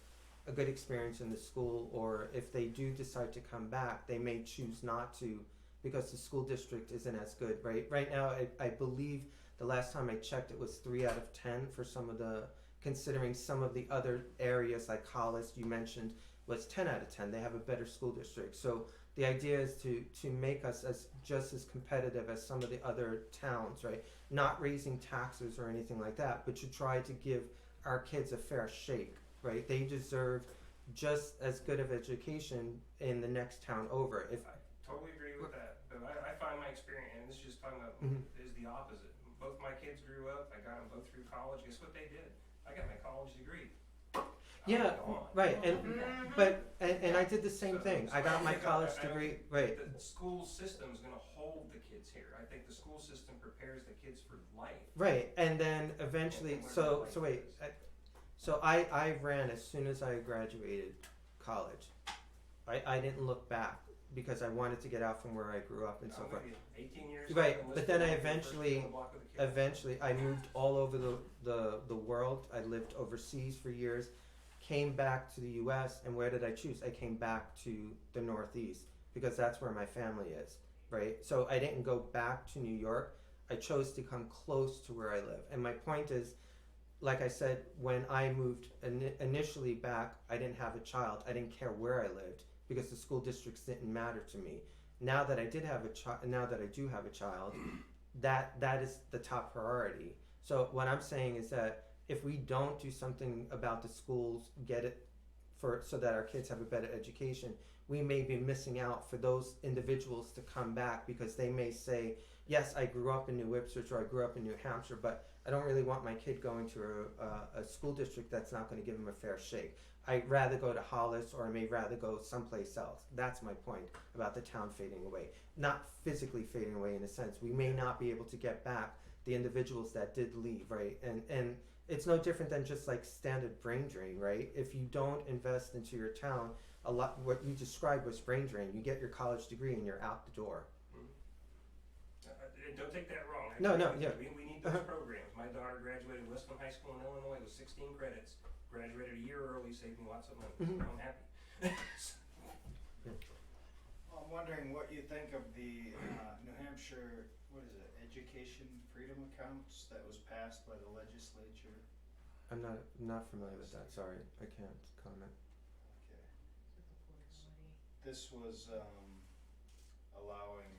a good experience in the school, or if they do decide to come back, they may choose not to because the school district isn't as good, right? Right now, I believe the last time I checked, it was 3 out of 10 for considering some of the other areas like Hollis, you mentioned, was 10 out of 10. They have a better school district. So the idea is to make us just as competitive as some of the other towns, right? Not raising taxes or anything like that, but to try to give our kids a fair shake, right? They deserve just as good of education in the next town over. I totally agree with that, but I find my experience, and this is just talking about, is the opposite. Both my kids grew up, I got them both through college. Guess what they did? I got my college degree. Yeah, come on. right, and, Mm-hmm. and I did the same thing, I got my think college I don't degree, think right, The school system's gonna hold the kids here. I think the school system prepares the kids for life. right, and then eventually, And where so, their life so wait, is. so I ran as soon as I graduated college. I didn't look back, because I wanted to get out from where I grew up and so I'm forth. with you. 18 years. Right, old, but then I enlisted, first eventually- on the block with the kids. Eventually, I moved all over the world. I lived overseas for years, came back to the U.S., and where did I choose? I came back to the Northeast because that's where my family is, right? So I didn't go back to New York. I chose to come close to where I live. And my point is, like I said, when I moved initially back, I didn't have a child. I didn't care where I lived because the school districts didn't matter to me. Now that I did have a child, now that I do have a child, that is the top priority. So what I'm saying is that if we don't do something about the schools, get it so that our kids have a better education, we may be missing out for those individuals to come back because they may say, yes, I grew up in New Ipswich or I grew up in New Hampshire, but I don't really want my kid going to a school district that's not going to give him a fair shake. I'd rather go to Hollis, or I may rather go someplace else. That's my point about the town fading away. Not physically fading away in a sense. We may not be able to get back the individuals that did leave, right? And it's no different than just like standard brain drain, right? If you don't invest into your town, a lot, what you described was brain drain. You get your college degree and you're out the door. Don't take that wrong. No, yeah. We need those programs. My daughter graduated Westland High School in Illinois with 16 credits. Graduated a year early, saved me lots of money. Mhm. I'm happy. Well, I'm wondering what you think of the New Hampshire, what is it, Education Freedom Accounts that was passed by the legislature? I'm not familiar with that. Sorry, I can't comment. Okay. This was allowing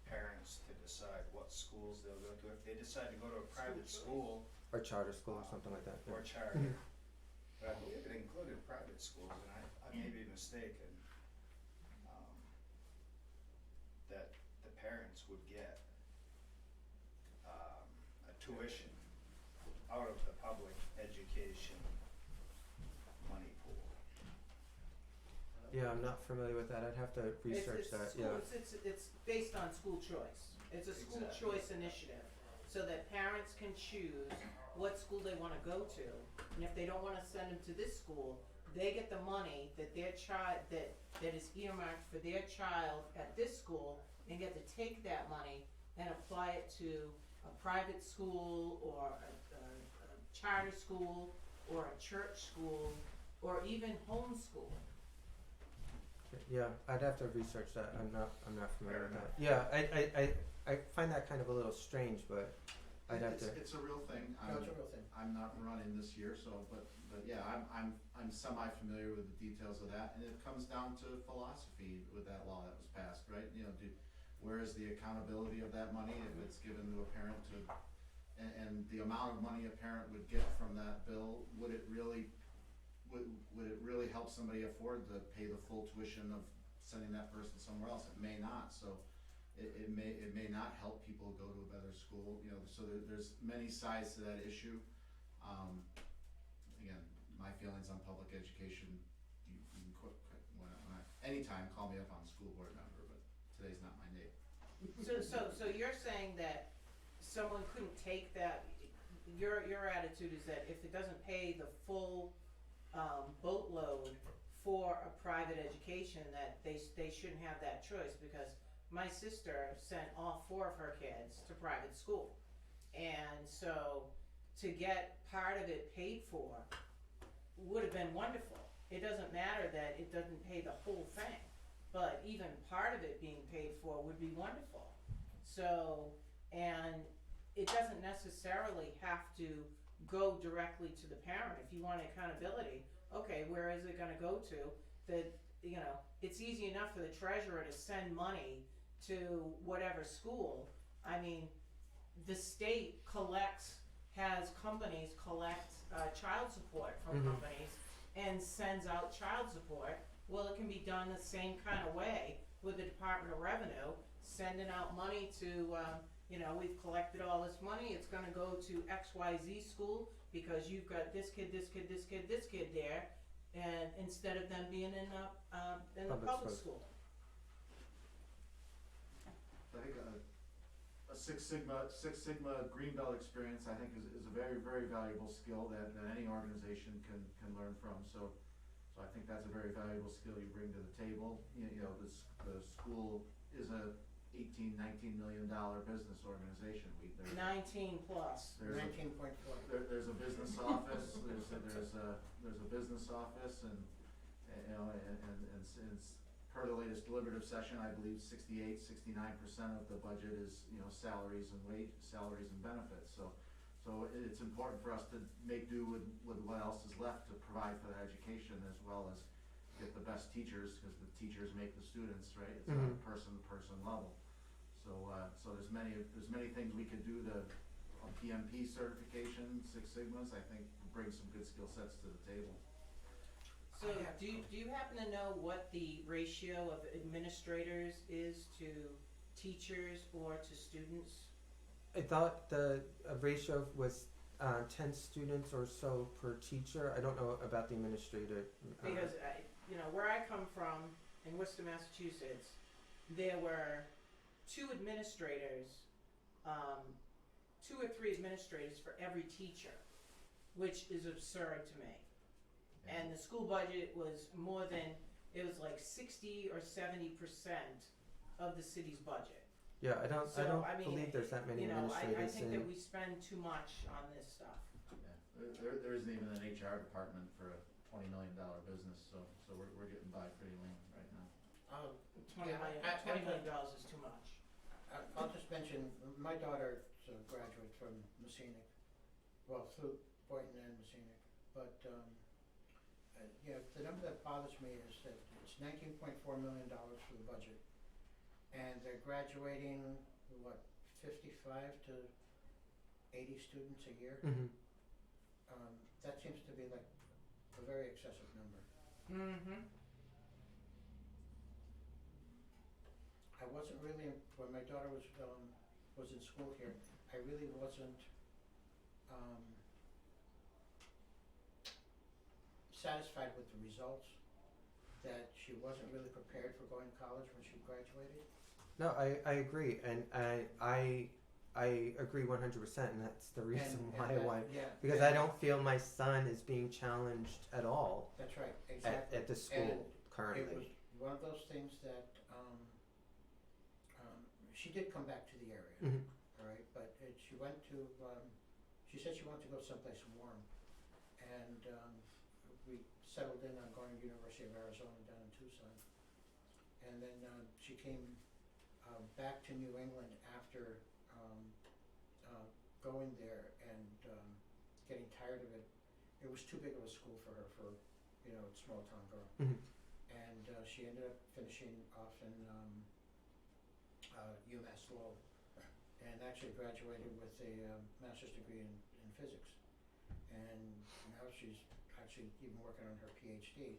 parents to decide what schools they'll go to. If they decide to go to a private school Or charter school or something like that. or charter, but I believe it included private schools, and I may be mistaken, that the parents would get a tuition out of the public education money pool. Yeah, I'm not familiar with that. I'd have to research that. Yeah. It's based on school choice. It's a school Exactly. choice initiative, so that parents can choose what school they wanna go to. And if they don't wanna send them to this school, they get the money that their child, that is earmarked for their child at this school, and get to take that money and apply it to a private school, or a charter school, or a church school, or even homeschool. Yeah, I'd have to research that. I'm not familiar with that. Yeah, I find that kind of a little strange, but I'd have to. It's a real thing. No, it's a real thing. I'm not running this year, so, but yeah, I'm semi-familiar with the details of that, and it comes down to philosophy with that law that was passed, right? You know, where is the accountability of that money if it's given to a parent to, and the amount of money a parent would get from that bill, would it really help somebody afford to pay the full tuition of sending that person somewhere else? It may not, so it may not help people go to a better school, you know, so there's many sides to that issue. Again, my feelings on public education, you can anytime call me up on the school board member, but today's not my day. So you're saying that someone couldn't take that, your attitude is that if it doesn't pay the full boatload for a private education, that they shouldn't have that choice, because my sister sent all 4 of her kids to private school, and so to get part of it paid for would have been wonderful. It doesn't matter that it doesn't pay the whole thing, but even part of it being paid for would be wonderful. So, and it doesn't necessarily have to go directly to the parent. If you want accountability, okay, where is it gonna go to? That, you know, it's easy enough for the treasurer to send money to whatever school. I mean, the state has companies collect child support from Mhm. companies and sends out child support. Well, it can be done the same kind of way with the Department of Revenue, sending out money to, you know, we've collected all this money, it's gonna go to XYZ school because you've got this kid, this kid, this kid, this kid there, and instead of them being in the Public public school. school. I think a Six Sigma green belt experience, I think, is a very, very valuable skill that any organization can learn from. So I think that's a very valuable skill you bring to the table. You know, the school is a $18-19 million business organization. There's 19 plus. there's a 19.4. there's a business office, there's a business office, and you know, and per the latest deliberative session, I believe 69% of the budget is, you know, salaries and benefits. So it's important for us to make do with what else is left to provide for that education, as well as get the best teachers, because the teachers make the students, right? It's on a person-to-person level. So there's many things we could do to a PMP certification, Six Sigmas, I think bring some good skill sets to the table. So do you happen to know what the ratio of administrators is to teachers or to students? I thought the ratio was 10 students or so per teacher. I don't know about the administrator. Because where I come from in Worcester, Massachusetts, there were 2 administrators, 2 or 3 administrators for every teacher, which is absurd to me. And the school budget was it was like 60 or 70% of the city's budget. Yeah, I don't mean, believe there's that many I administrators. think that we spend too much on this stuff. Yeah, there isn't even an HR department for a $20 million business, so we're getting by pretty lean right now. $20 million is too much. I'll just mention, my daughter's a graduate from Messinic, well, through Boynton and Messinic, but the number that bothers me is that it's $19.4 million for the budget, and they're graduating, 55 to 80 students a year? Mm-hmm. That seems to be like a very excessive number. Mm-hmm. I wasn't really, when my daughter was in school here, I really wasn't satisfied with the results, that she wasn't really prepared for going to college when she graduated. No, I agree, and I agree 100%, and that's the reason because I don't feel my son is being challenged at all. That's right, exactly. At the school currently. It was one of those things that she did come back to the area, all right, but she went to, she said she wanted to go someplace warm, and we settled in on going to University of Arizona down in Tucson, and then she came back to New England after going there and getting tired of it. It was too big of a school for her, for a small town girl, and she ended up finishing off in UMass Lowell, and actually graduated with a master's degree in physics, and now she's actually even working on her PhD,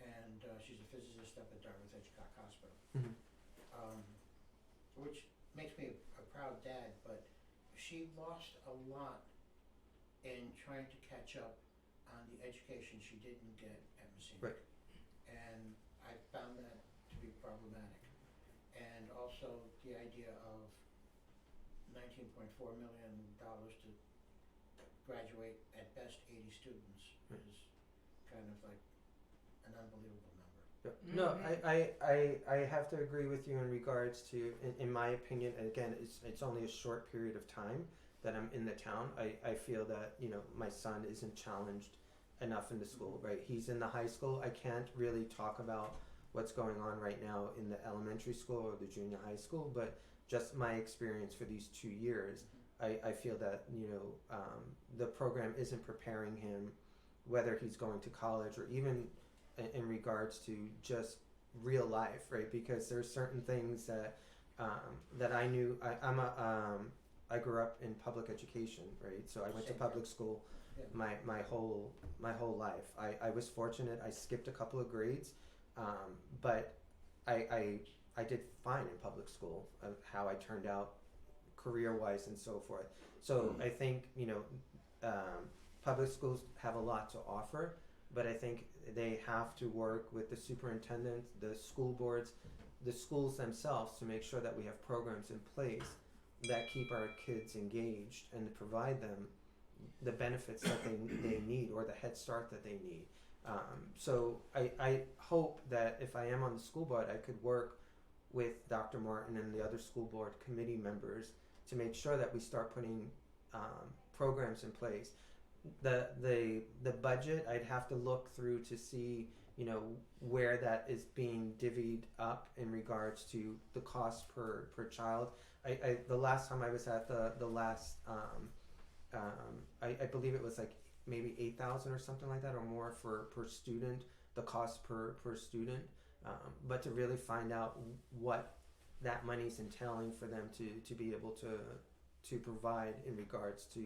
and she's a physicist up at Dartmouth Hitchcock Hospital, which makes me a proud dad, but she lost a lot in trying to catch up on the education she didn't get at Messina. Right. And I found that to be problematic. And also the idea of $19.4 million to graduate at best 80 students is kind of like an unbelievable number. No, I have to agree with you in regards to, in my opinion, and again, it's only a short period of time that I'm in the town. I feel that, my son isn't challenged enough in the school, right? He's in the high school. I can't really talk about what's going on right now in the elementary school or the junior high school, but just my experience for these 2 years, I feel that, the program isn't preparing him, whether he's going to college or even in regards to just real life, right? Because there's certain things that that I knew. I grew up in public education, right? So I went to public school my whole life. I was fortunate. I skipped a couple of grades, but I did fine in public school. How I turned out career-wise and so forth. So I think public schools have a lot to offer, but I think they have to work with the superintendent, the school boards, the schools themselves to make sure that we have programs in place that keep our kids engaged and provide them the benefits that they need, or the head start that they need. So I hope that if I am on the school board, I could work with Dr. Martin and the other school board committee members to make sure that we start putting programs in place. The budget, I'd have to look through to see, you know, where that is being divvied up in regards to the cost per child. I the last time I was at the last I believe it was like maybe 8,000 or something like that, or more per student, the cost per student. But to really find out what that money's entailing for them to be able to provide in regards to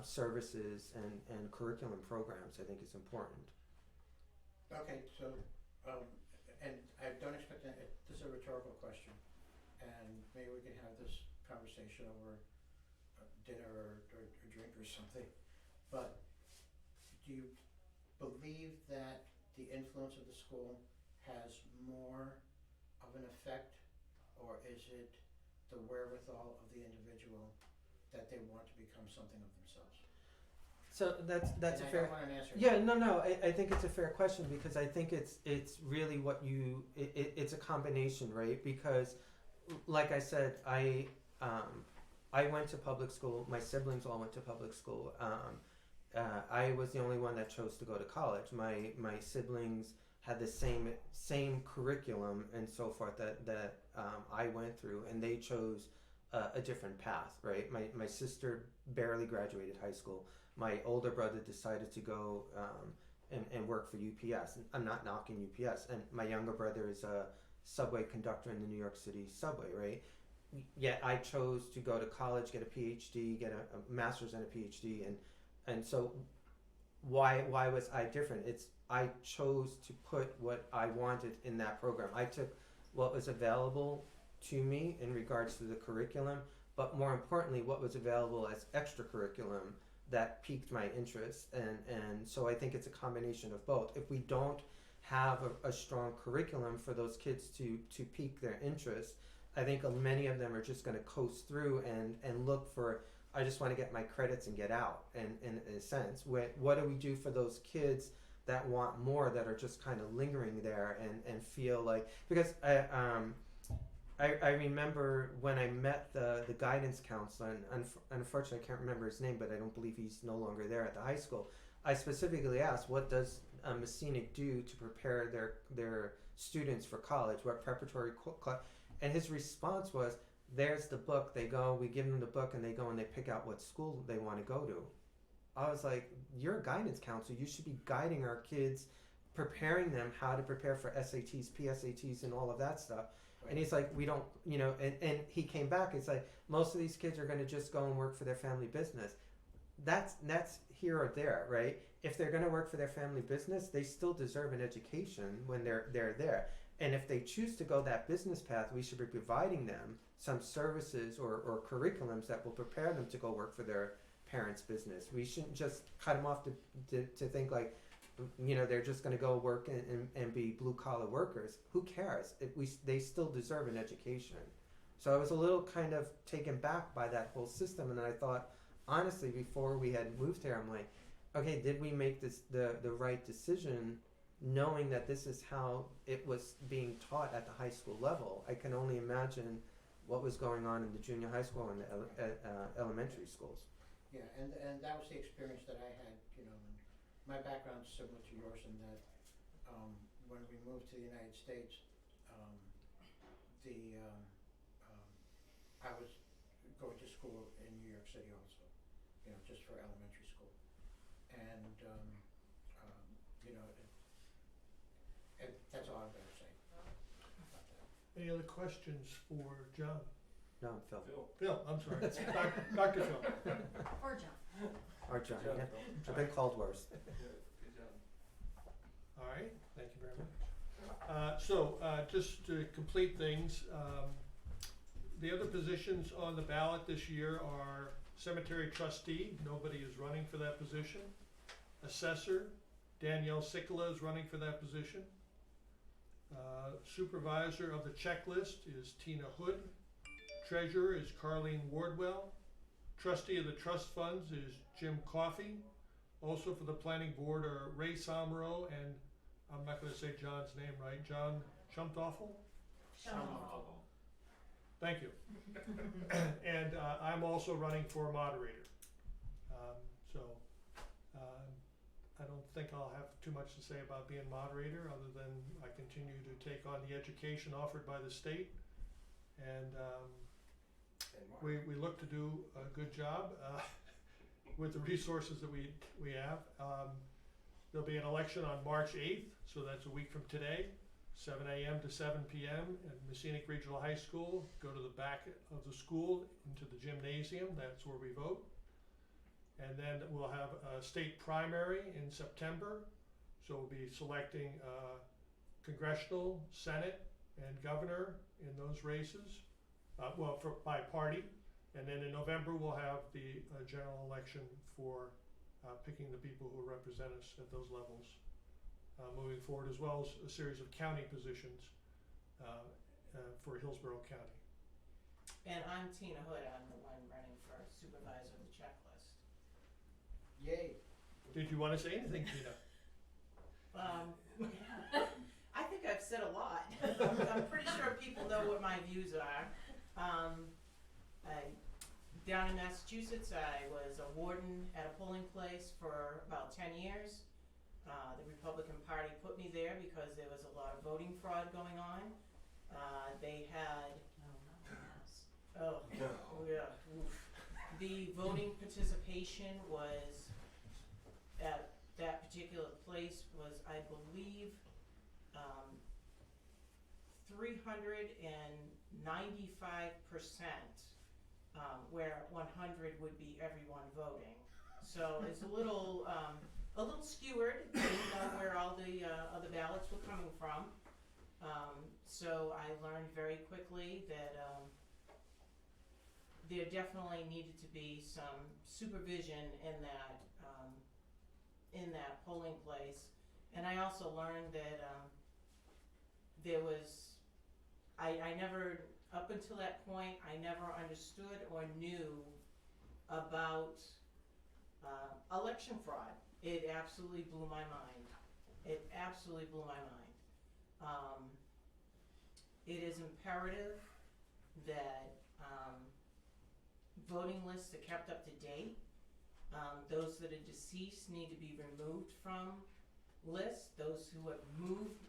services and curriculum programs, I think is important. Okay, so, and I don't expect that, this is a rhetorical question, and maybe we can have this conversation over dinner or drink or something, but do you believe that the influence of the school has more of an effect, or is it the wherewithal of the individual that they want to become something of themselves? So that's And a I fair. don't want an answer. Yeah, no. I think it's a fair question, because I think it's really what you. It's a combination, right? Because, like I said, I went to public school. My siblings all went to public school. I was the only one that chose to go to college. My siblings had the same curriculum and so forth that I went through, and they chose a different path, right? My sister barely graduated high school. My older brother decided to go and work for UPS. And I'm not knocking UPS. And my younger brother is a subway conductor in the New York City subway, right? Yet I chose to go to college, get a PhD, get a master's and a PhD, and so why was I different? I chose to put what I wanted in that program. I took what was available to me in regards to the curriculum, but more importantly, what was available as extra curriculum that piqued my interest, and so I think it's a combination of both. If we don't have a strong curriculum for those kids to pique their interest, I think many of them are just going to coast through and look for, I just want to get my credits and get out, and in a sense. What do we do for those kids that want more, that are just kind of lingering there and feel like, because I remember when I met the guidance counselor, and unfortunately I can't remember his name, but I don't believe he's no longer there at the high school. I specifically asked, what does Messina do to prepare their students for college? What preparatory and his response was, there's the book, we give them the book, and they go and they pick out what school they want to go to. I was like, you're a guidance counselor, you should be guiding our kids, preparing them how to prepare for SATs, PSATs, and all of that stuff. And he's like, we don't, and he came back, it's like, most of these kids are going to just go and work for their family business. That's here or there, right? If they're going to work for their family business, they still deserve an education when they're there. And if they choose to go that business path, we should be providing them some services or curriculums that will prepare them to go work for their parents' business. We shouldn't just cut them off to think like, they're just going to go work and be blue-collar workers. Who cares? They still deserve an education. So I was a little kind of taken back by that whole system, and I thought, honestly, before we had moved here, I'm like, okay, did we make this the right decision, knowing that this is how it was being taught at the high school level? I can only imagine what was going on in the junior high school and the elementary schools. Yeah, and that was the experience that I had, my background's similar to yours in that when we moved to the United States, I was going to school in New York City also, just for elementary school. And, that's all I'm gonna say about that. Any other questions for John? No, Phil. Phil, I'm sorry. Dr. Phil. Or John. Or John, yeah. I've been called worse. All right, thank you very much. So just to complete things, the other positions on the ballot this year are cemetery trustee, nobody is running for that position, assessor, Danielle Sikala is running for that position. Supervisor of the checklist is Tina Hood. Treasurer is Carlene Wardwell. Trustee of the trust funds is Jim Coffey. Also for the planning board are Ray Somro and, I'm not gonna say John's name right, John Shumtoffel? Thank you. And I'm also running for moderator. I don't think I'll have too much to say about being moderator, other than I continue to take on the education offered by the state. And we look to do a good job with the resources that we have. There'll be an election on March 8th, so that's a week from today, 7 a.m. to 7 p.m. at Messinic Regional High School. Go to the back of the school into the gymnasium, that's where we vote. And then we'll have a state primary in September, so we'll be selecting congressional, Senate, and governor in those races, by party. And then in November, we'll have the general election for picking the people who represent us at those levels moving forward, as well as a series of county positions for Hillsborough County. And I'm Tina Hood, I'm the one running for supervisor of the checklist. Yay. Did you want to say anything, Tina? I think I've said a lot. I'm pretty sure people know what my views are. Down in Massachusetts, I was a warden at a polling place for about 10 years. The Republican Party put me there because there was a lot of voting fraud going on. They had, the voting participation was, at that particular place was, I believe, 395%, where 100 would be everyone voting. So it's a little skewered, didn't know where all the other ballots were coming from. So I learned very quickly that there definitely needed to be some supervision in that polling place. And I also learned that there was, I never, up until that point, I never understood or knew about election fraud. It absolutely blew my mind. It absolutely blew my mind. It is imperative that voting lists are kept up to date. Those that are deceased need to be removed from lists. Those who have moved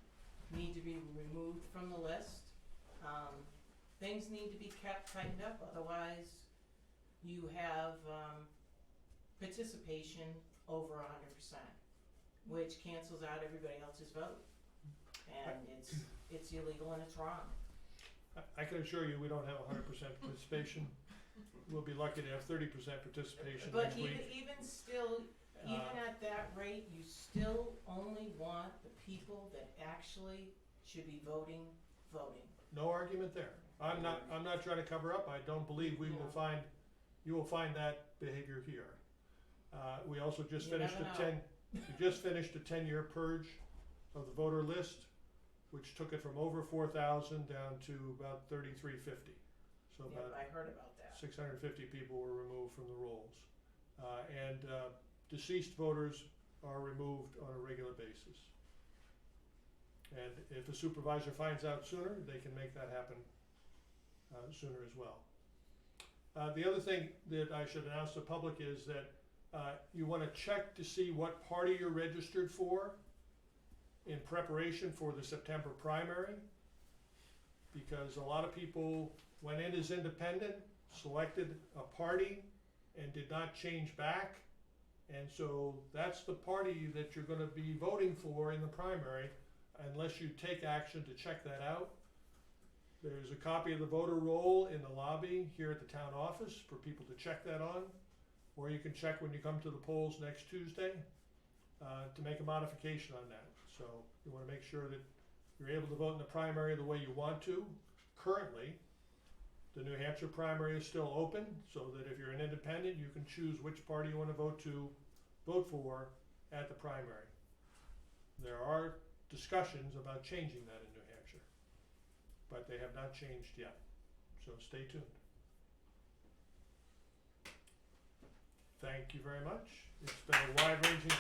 need to be removed from the list. Things need to be kept tightened up, otherwise you have participation over 100%, which cancels out everybody else's vote. And it's illegal and it's wrong. I can assure you we don't have 100% participation. We'll be lucky to have 30% participation But next week. even still, even at that rate, you still only want the people that actually should be voting. No argument there. I'm not trying to cover up. I don't believe you will find that behavior here. We also just You finished never we just finished a 10-year purge of the voter list, which took it from over 4,000 down to about 3,350. So Yeah, about I heard about that. 650 people were removed from the rolls. And deceased voters are removed on a regular basis. And if a supervisor finds out sooner, they can make that happen sooner as well. The other thing that I should announce to the public is that you want to check to see what party you're registered for in preparation for the September primary, because a lot of people went in as independent, selected a party, and did not change back. And so that's the party that you're going to be voting for in the primary, unless you take action to check that out. There's a copy of the voter roll in the lobby here at the town office for people to check that on, or you can check when you come to the polls next Tuesday to make a modification on that. So you want to make sure that you're able to vote in the primary the way you want to. Currently, the New Hampshire primary is still open, so that if you're an independent, you can choose which party you want to vote for at the primary. There are discussions about changing that in New Hampshire, but they have not changed yet, so stay tuned. Thank you very much. It's been a wide-ranging